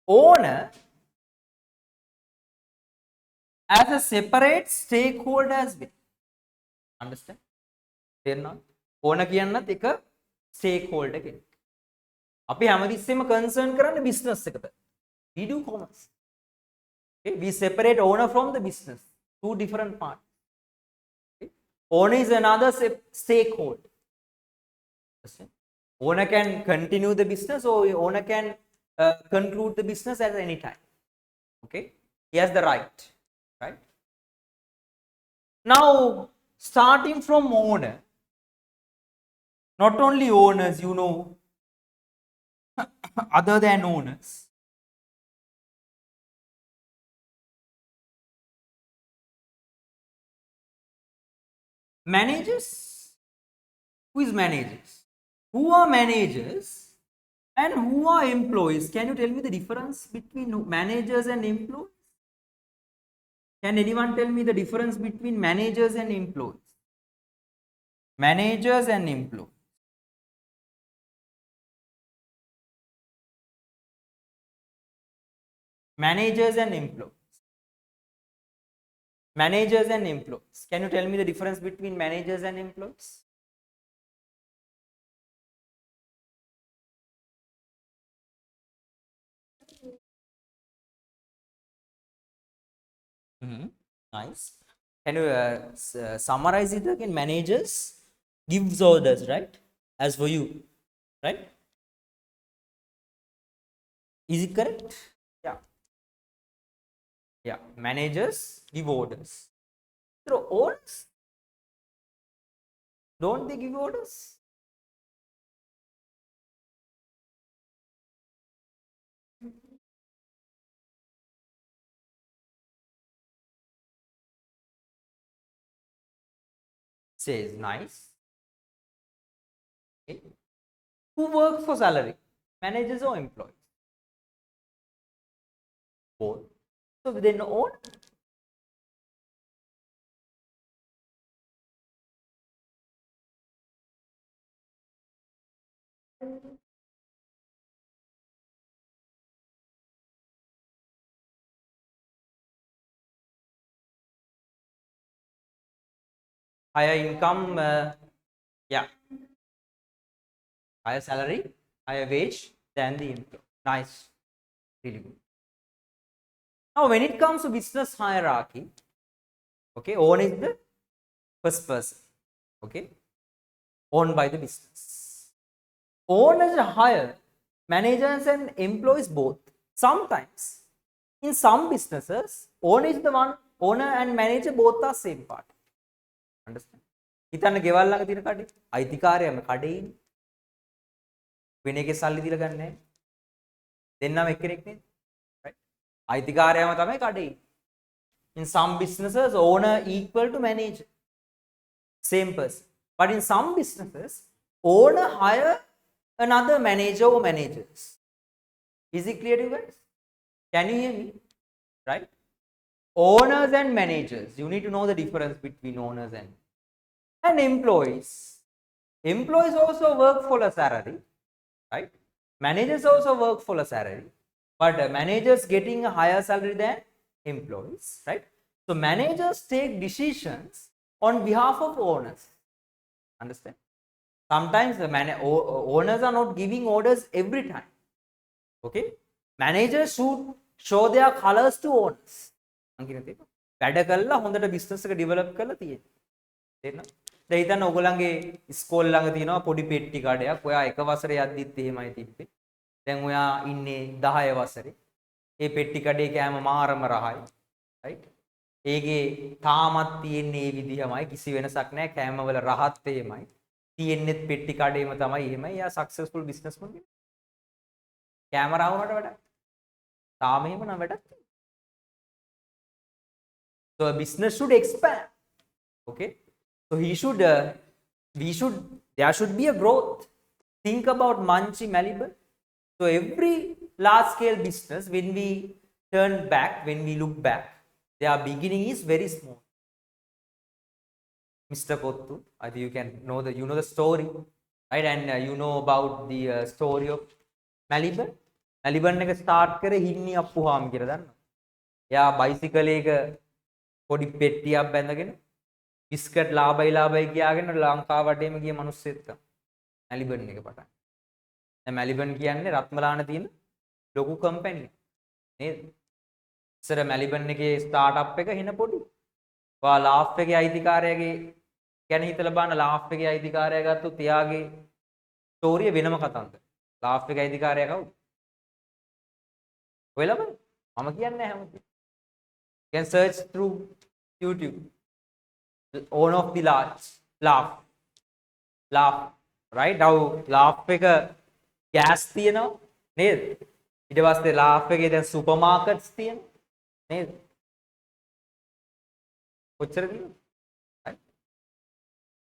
owner as a separate stakeholder as well. Understand? තේරෙනවද? ඕන කියන්නත් එක stakeholder කෙනෙක්. අපි හැමතිස්සෙම concern කරන්නේ business එකට. We do commerce. Okay? We separate owner from the business. Two different parts. Okay? Owner is another stakeholder. Understand? Owner can continue the business or owner can conclude the business at any time. Okay? He has the right. Right? Now, starting from owner, not only owners, you know, other than owners, managers. Who is managers? Who are managers and who are employees? Can you tell me the difference between managers and employees? Can anyone tell me the difference between managers and employees? Managers and employees. Managers and employees. Managers and employees. Can you tell me the difference between managers and employees? Nice. Can you summarize it again? Managers gives orders, right? As for you, right? Is it correct? Yeah. Yeah. Managers give orders. So orders, don't they give orders? Says nice. Okay. Who works for salary? Managers or employees? Both. So they own. Higher income, yeah, higher salary, higher wage than the employee. Nice, really good. Now, when it comes to business hierarchy, okay, owner is the first person, okay, owned by the business. Owners hire managers and employees both. Sometimes, in some businesses, owner is the one, owner and manager both are same part. Understand? හිතන්න ගෙවල් ළඟ තියෙන කඩේ අයිතිකාරයම කඩේ ඉන්නේ. වෙන එකේ සල්ලි දීලා ගන්න නැහැ. දෙන්නම එක්කෙනෙක් නේද? right? අයිතිකාරයම තමයි කඩේ ඉන්නේ. In some businesses, owner equal to manager. Same person. But in some businesses, owner hire another manager or managers. Is it clear to you guys? Can you hear me? Right? Owners and managers. You need to know the difference between owners and employees. Employees also work for a salary, right? Managers also work for a salary, but managers getting a higher salary than employees, right? So managers take decisions on behalf of owners. Understand? Sometimes the owners are not giving orders every time. Okay, managers should show their colors to owners. මං කියන දේ වැඩ කළා හොඳට business එක develop කරලා තියෙනවා. තේරෙනවද? දැන් හිතන්න ඔයගොල්ලන්ගේ ස්කෝල් ළඟ තියෙනවා පොඩි පෙට්ටි කඩයක්. ඔයා එක වසරේ යද්දිත් එහෙමයි තිබ්බේ. දැන් ඔයා ඉන්නේ 10 වසරේ. මේ පෙට්ටි කඩේ කෑම මාරම රහයි. right? ඒකේ තාමත් තියෙන්නේ මේ විදිහමයි කිසි වෙනසක් නැහැ. කෑම වල රහත් එහෙමයි. තියෙන්නේත් පෙට්ටි කඩේම තමයි එහෙමයි. එයා සක්සස්ෆුල් බිස්නස්මන් කෙනෙක්. කැමරා වුණාට වැඩක්. තාම එහෙම නම් වැඩක්. So a business should expand. Okay, so there should be a growth. Think about Munchie Malibu. So every large scale business, when we look back, their beginning is very small. Mr. Kottu, I think you know the story, right? And you know about the story of Malibu. Malibu එක start කරේ හින්නි අප්පුහාම කියලා දන්නවා. එයා bicycle එක පොඩි පෙට්ටියක් බැඳගෙන biscuit ලාබයි කියාගෙන ලංකාව වටේම ගිය මිනිස්සෙක් තමයි. මැලිබන් එක පටන්. දැන් මැලිබන් කියන්නේ රත්මලාන තියෙන ලොකු කම්පැනි එක. නේද? ඉස්සර මැලිබන් එකේ ස්ටාර්ට්අප් එක හින පොඩි. ඔයා ලාෆ් එකේ අයිතිකාරයාගේ ගැන හිතලා බලන්න ලාෆ් එකේ අයිතිකාරයා ගත්තොත් එයාගේ ස්ටෝරිය වෙනම කතාවක්. ලාෆ් එකේ අයිතිකාරයා කවුද? ඔයලා බලන්න. මම කියන්නේ නැහැ හැමතිස්සෙම. You can search through YouTube. The owner of the laugh, right? Now laugh එක gas තියෙනවා නේද? ඊට පස්සේ laugh එකේ දැන් supermarkets තියෙනවා නේද? කොච්චර තියෙනවද? right?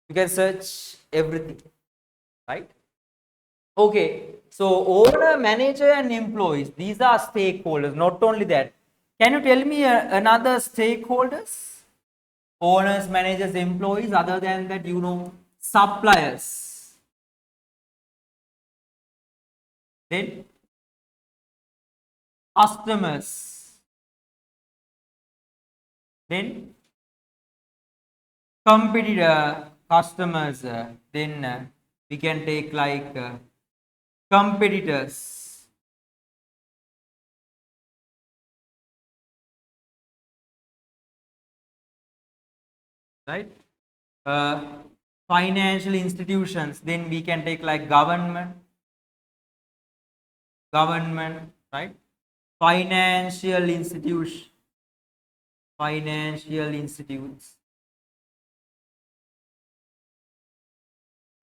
You can search everything, right? Okay, so owner, manager and employees, these are stakeholders. Not only that, can you tell me another stakeholders? Owners, managers, employees, other than that, suppliers. Then customers. Then competitor customers. Then we can take like competitors. Right? Financial institutions. Then we can take like government, right? Financial institutes.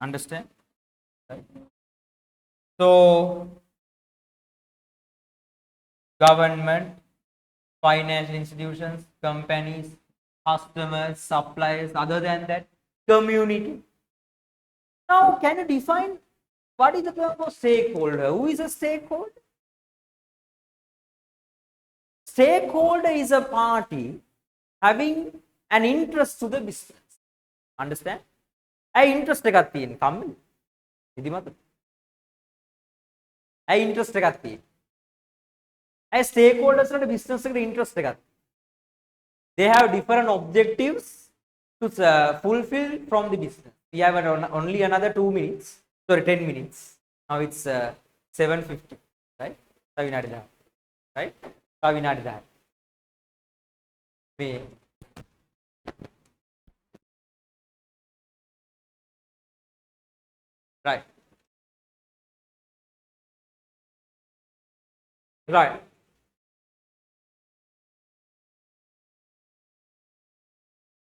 Understand? Right? So government, financial institutions, companies, customers, suppliers, other than that, community. Now, can you define what is the term of stakeholder? Who is a stakeholder? Stakeholder is a party having an interest to the business. Understand? I interest එකක් තියෙන කම්මැලි. ඉදිමත. I interest එකක් තියෙන. I stakeholders වලට business එකට interest එකක්. They have different objectives to fulfill from the business. We have only another 2 minutes. Sorry, 10 minutes. Now it's 7:50, right? Right? Right. Right.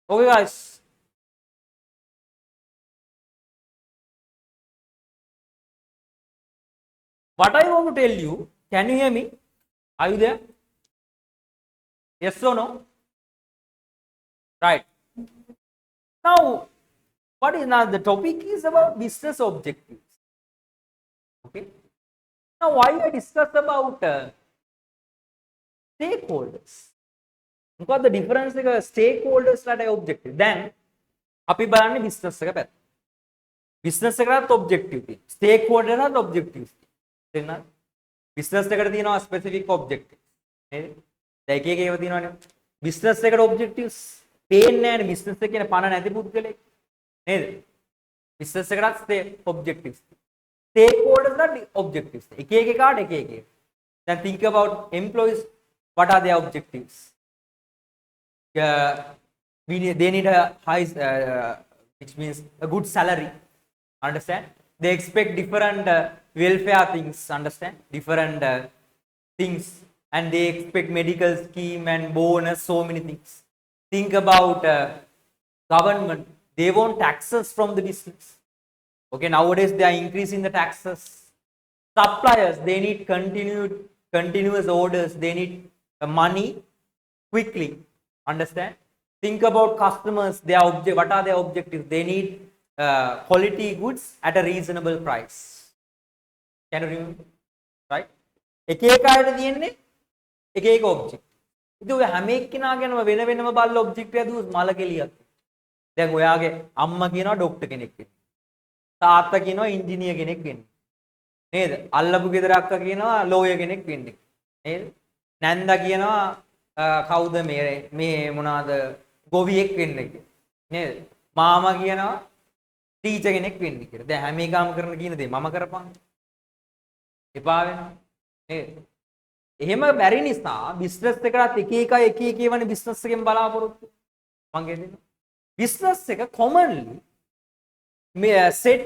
Okay, guys. What I want to tell you, can you hear me? Are you there? Yes or no? Right. Now, the topic is about business objectives. Okay. Now, why I discussed about stakeholders? Because the difference is stakeholders are objective. Then, අපි බලන්නේ business එක පැත්ත. business එකකට objective තියෙනවා. stakeholder එකකට objectives තියෙනවා. business එකට තියෙනවා specific objectives. නේද? දැන් එක ඒවා තියෙනවානේ. business එකට objectives පේන්නේ නැහැ නේ business එක කියන පණ නැති පුද්ගලෙක්. නේද? business එකකට objectives. stakeholders වලට objectives. එක කාට එක. Then think about employees. What are their objectives? They need a high, which means a good salary. Understand? They expect different welfare things. Understand? Different things, and they expect medical scheme and bonus, so many things. Think about government. They want taxes from the business. Okay, nowadays they are increasing the taxes. Suppliers, they need continuous orders. They need money quickly. Understand? Think about customers. What are their objectives? They need quality goods at a reasonable price. Can you remember? Right? එක එක අයට තියෙන්නේ එක එක object. ඉතින් ඔය හැම එක්කිනාගෙනම වෙන වෙනම බලලා ඔබ්ජෙක්ට් එක දුවස් මල කෙලියක්. දැන් ඔයාගේ අම්මා කියනවා ડોක්ටර් කෙනෙක් වෙන්න. තාත්තා කියනවා ඉංජිනේර කෙනෙක් වෙන්න. නේද? අල්ලපු ගෙදර අක්කා කියනවා ලෝයර් කෙනෙක් වෙන්න. නේද? නැන්දා කියනවා කවුද මේ මොනවාද ගොවියෙක් වෙන්න කියලා. නේද? මාමා කියනවා ටීචර් කෙනෙක් වෙන්න කියලා. දැන් හැම එකම කරන කියන දේ මම කරපන්. එපා වෙනවා. නේද? එහෙම බැරි නිසා බිස්නස් එකකට එක එක වන බිස්නස් එකෙන් බලාපොරොත්තු මං කියන්නේ. බිස්නස් එක commonly set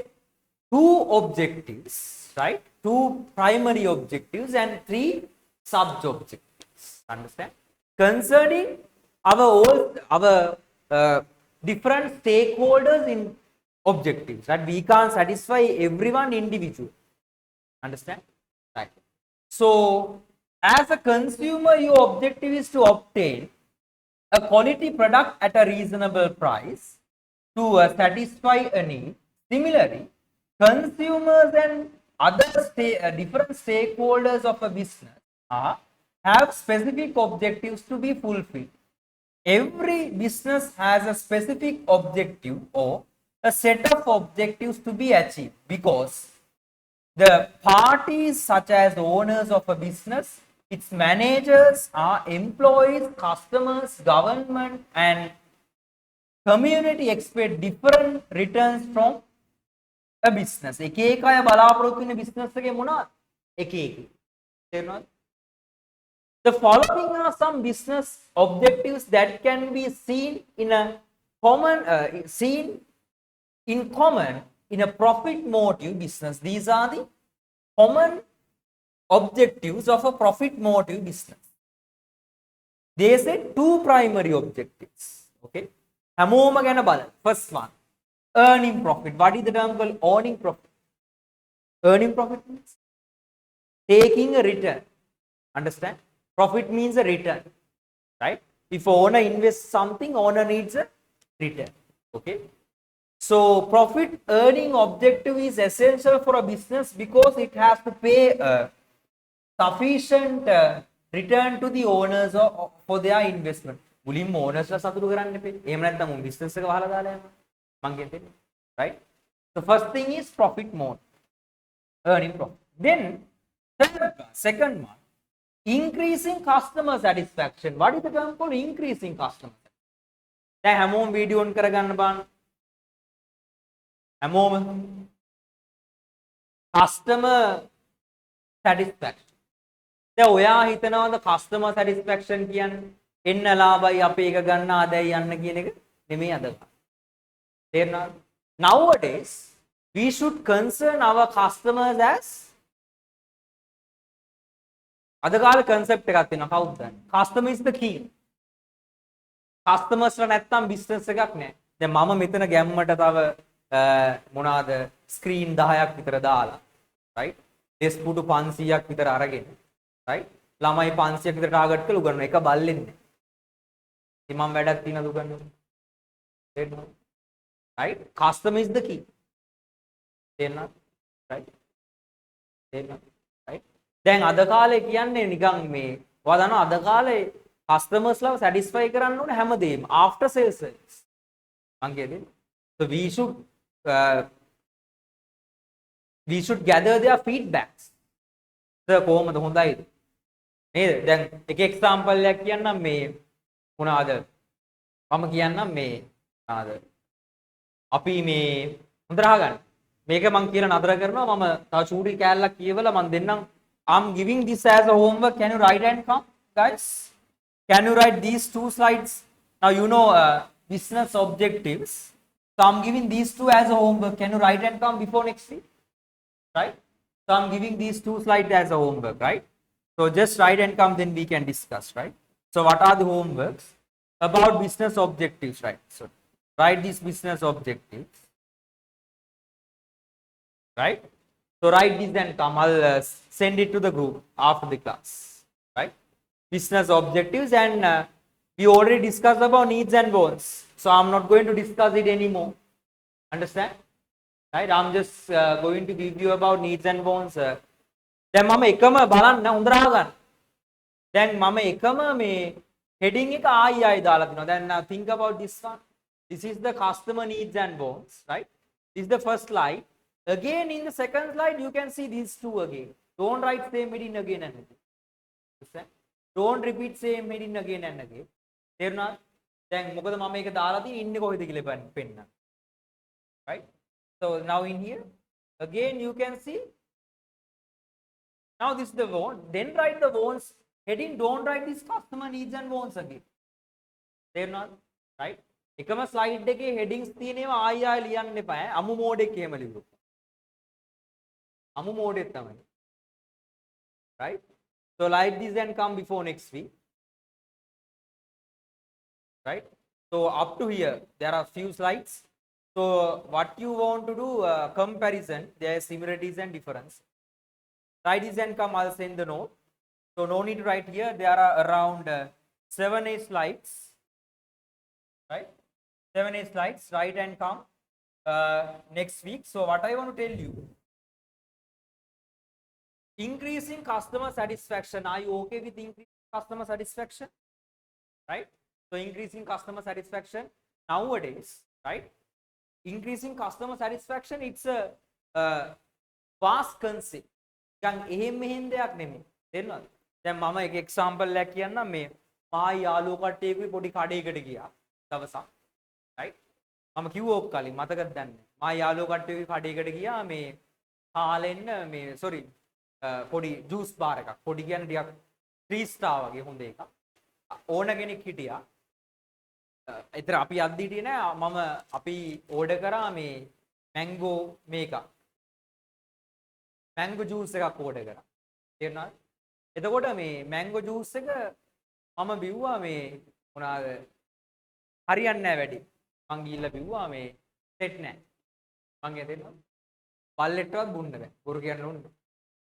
two objectives, right? Two primary objectives and three sub objectives. Understand? Concerning our different stakeholders in objectives, right? We can't satisfy everyone individually. Understand? Right. So as a consumer, your objective is to obtain a quality product at a reasonable price to satisfy a need. Similarly, consumers and other different stakeholders of a business have specific objectives to be fulfilled. Every business has a specific objective or a set of objectives to be achieved, because the parties such as owners of a business, its managers, are employees, customers, government and community expect different returns from a business. එක එක අය බලාපොරොත්තු වෙන business එකේ මොනවද? එක එක. තේරුණාද? The following are some business objectives that can be seen in common in a profit motive business. These are the common objectives of a profit motive business. They said two primary objectives. Okay. හැමෝම ගැන බලන්න. First one, earning profit. What is the term called earning profit? Earning profit means taking a return. Understand? Profit means a return. Right? If owner invests something, owner needs a return. Okay. So profit earning objective is essential for a business because it has to pay a sufficient return to the owners for their investment. මුලින්ම owners ලා සතුටු කරන්න එපේ. එහෙම නැත්නම් උන් business එක වහලා දාලා යනවා. මං කියන්නේ. Right? The first thing is profit mode. Earning profit. Then second one, increasing customer satisfaction. What is the term called increasing customer satisfaction? දැන් හැමෝම වීඩියෝ on කරගන්න බලන්න. හැමෝම customer satisfaction. දැන් ඔයා හිතනවාද customer satisfaction කියන්නේ එන්න ලාභයි අපේ එක ගන්න ආදයි යන්න කියන එක නෙමෙයි අද. තේරුණාද? Nowadays we should concern our customers as අද කාලේ concept එකක් තියෙනවා කවුද දන්නේ? Customer is the key. Customers ලා නැත්තම් business එකක් නෑ. දැන් මම මෙතන ගැම්මට තව මොනවාද ස්ක්‍රීන් 10ක් විතර දාලා, right? ඩෙස්ක් පුටු 500ක් විතර අරගෙන, right? ළමයි 500ක් විතර ටාගට් කරලා උගන්වන එක බල්ලෙන්නේ. ඉතින් මම වැඩක් තියනද උගන්වන්න? තේරෙනවද? right? Customer is the key. තේරෙනවද? right? තේරෙනවද? right? දැන් අද කාලේ කියන්නේ නිකන් මේ ඔයා දන්නවා අද කාලේ customers ලාව satisfy කරන්න ඕනේ හැමදේම after sales service. මං කියන්නේ. So we should gather their feedbacks. So කොහොමද හොඳයිද? නේද? දැන් එක example එකක් කියන්නම් මේ මොනවාද? මම කියන්නම් මේ මොනවාද? අපි මේ හොඳට අහගන්න. මේක මං කියලා නතර කරනවා. මම තව චූටි කෑල්ලක් කියවලා මං දෙන්නම් I'm giving this as a homework. Can you write and come, guys? Can you write these two slides? Now you know business objectives. So I'm giving these two as a homework. Can you write and come before next week? Right? So I'm giving these two slides as a homework, right? So just write and come, then we can discuss, right? So what are the homeworks about business objectives, right? So write these business objectives, right? So write this and come. I'll send it to the group after the class, right? Business objectives, and we already discussed about needs and wants. So I'm not going to discuss it anymore. Understand? Right? I'm just going to give you about needs and wants. දැන් මම එකම බලන්න හොඳට අහගන්න. දැන් මම එකම මේ heading එක ආයි ආයි දාලා තිනවා. දැන් now think about this one. This is the customer needs and wants, right? This is the first slide. Again in the second slide you can see these two again. Don't write same heading again and again. Understand? Don't repeat same heading again and again. තේරුණාද? දැන් මොකද මම මේක දාලා තියෙන්නේ ඉන්නේ කොහෙද කියලා පෙන්නන්න. Right? So now in here again you can see. Now this is the want. Then write the wants heading. Don't write this customer needs and wants again. තේරුණාද? Right? එකම slide එකේ headings තියෙනවා ආයි ආයි ලියන්න එපා. අමු මෝඩ් එකේ එහෙම ලියුවා. අමු මෝඩ් එක තමයි. Right? So like this and come before next week. Right? So up to here there are few slides. So what you want to do, comparison, there are similarities and difference. Write this and come, I'll send the note. So no need to write here. There are around 7-8 slides. Right? 7-8 slides. Write and come next week. So what I want to tell you, increasing customer satisfaction. Are you okay with increasing customer satisfaction? Right? So increasing customer satisfaction nowadays, right? Increasing customer satisfaction, it's a vast concept. නිකන් එහෙම මෙහෙම දෙයක් නෙමෙයි. තේරුණාද? දැන් මම එක example එකක් කියන්නම්. මේ මායි යාළුවෝ කට්ටියකුයි පොඩි කඩේකට ගියා දවසක්. right? මම කිව්ව ඔක් කලින් මතකද දන්නේ. මායි යාළුවෝ කට්ටියකුයි කඩේකට ගියා මේ කාලෙන්න මේ sorry පොඩි ජූස් බාර් එකක්. පොඩි කියන්නේ ටිකක් 3 star වගේ හොඳ එකක්. ඕන කෙනෙක් හිටියා. ඒතර අපි අද්දි හිටියේ නෑ. මම අපි ඕඩර් කරා මේ මැංගෝ මේක. මැංගෝ ජූස් එකක් ඕඩර් කරා. තේරුණාද? එතකොට මේ මැංගෝ ජූස් එක මම බිව්වා මේ මොනවාද හරියන්නේ නැහැ වැඩි. මං ගිහිල්ලා බිව්වා මේ සෙට් නැහැ. මං හිතේනවා බල්ලෙක්ටවත් බොන්න බෑ. බොරු කියන්න ඕනේ.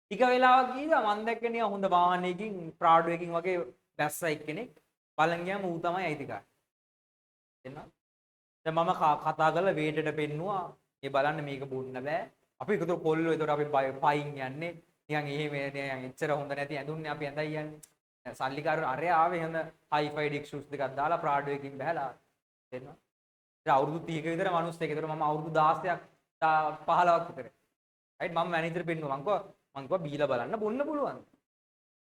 ටික වෙලාවක් ගිහිල්ලා මං දැක්ක නිකන් හොඳ වාහනයකින් ප්‍රාඩෝ එකකින් වගේ බැස්සා එක්කෙනෙක් බලන් ගියාම ඌ තමයි අයිතිකාරය. එන්නා. දැන් මම කතා කරලා වේටට පෙන්නුවා මේ බලන්න මේක බොන්න බෑ. අපි ඒකට කොල්ලෝ ඒකට අපි පයින් යන්නේ නිකන් එහෙම නිකන් එච්චර හොඳ නැති ඇඳුන්නේ අපි ඇඳයි යන්නේ සල්ලිකාරු අරයා ආවේ හොඳ හයිෆයි ඩික් ෂූස් දෙකක් දාලා ප්‍රාඩෝ එකකින් බහැලා දෙනවා ඉතින් අවුරුදු 30ක විතර මිනිස්සෙක් ඒකට මම අවුරුදු 16ක් 15ක් විතර රයිට් මම මැනේජර් පෙන්නුවා මං කිව්වා බීලා බලන්න බොන්න පුළුවන්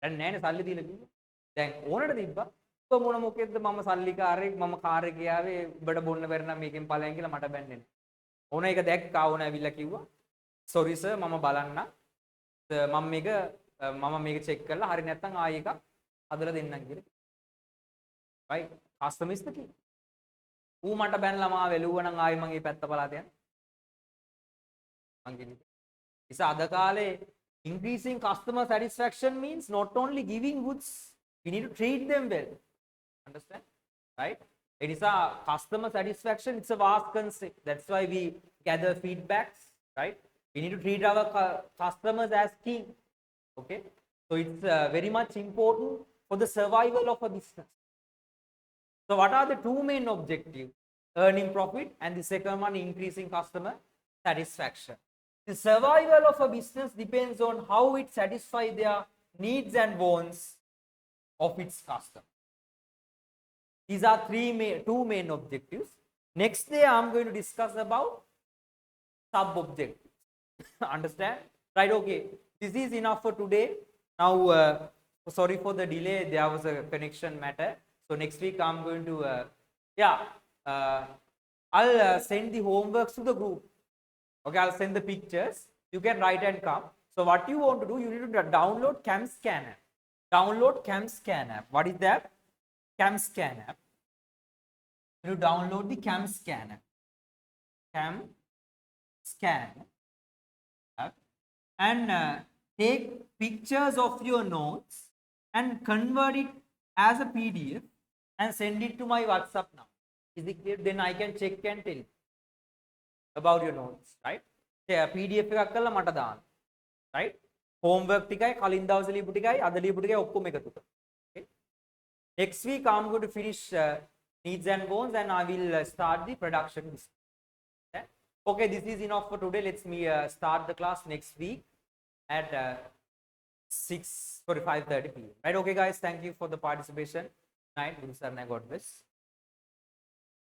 දැන් නෑනේ සල්ලි දීලා කිව්වා දැන් ඕනට තිබ්බා ඔබ මොන මොකෙද්ද මම සල්ලිකාරයෙක් මම කාර් එකේ ආවේ ඔබට බොන්න බැරි නම් මේකෙන් ඵලයන් කියලා මට බැන්නේ නෑ ඕන එක දැක්කා ඕන ඇවිල්ලා කිව්වා sorry sir මම බලන්න මම මේක check කරලා හරි නැත්නම් ආයෙ එකක් හදලා දෙන්නම් කියලා. right customer is the key. ඌ මට බැනලා මාව වෙලුවා නම් ආයෙ මගේ පැත්ත බලාත යන්න. මං කියන්නේ. ඉතින් අද කාලේ increasing customer satisfaction means not only giving goods, we need to treat them well. Understand? Right? It is a customer satisfaction, it's a vast concept. That's why we gather feedbacks, right? We need to treat our customers as king. Okay, so it's very much important for the survival of a business. So what are the two main objectives? Earning profit, and the second one, increasing customer satisfaction. The survival of a business depends on how it satisfies their needs and wants of its customers. These are two main objectives. Next day I'm going to discuss about sub-objectives. Understand? Right? Okay. This is enough for today. Now, sorry for the delay. There was a connection matter. So next week I'm going to, I'll send the homeworks to the group. Okay, I'll send the pictures. You can write and come. So what you want to do, you need to download CamScan app. Download CamScan app. What is that? CamScan app. You download the CamScan app. CamScan app. And take pictures of your notes and convert it as a PDF and send it to my WhatsApp now. Is it clear? Then I can check and tell you about your notes, right? PDF එකක් කරලා මට දාන්න. Right? Homework ටිකයි කලින් දවසේ ලියපු ටිකයි අද ලියපු ටිකයි ඔක්කොම එකතු කරලා. Okay? Next week I'm going to finish needs and wants and I will start the production business. Okay, this is enough for today. Let's me start the class next week at 5:30 p.m. Right? Okay, guys. Thank you for the participation. Night, Guru Sir, God bless.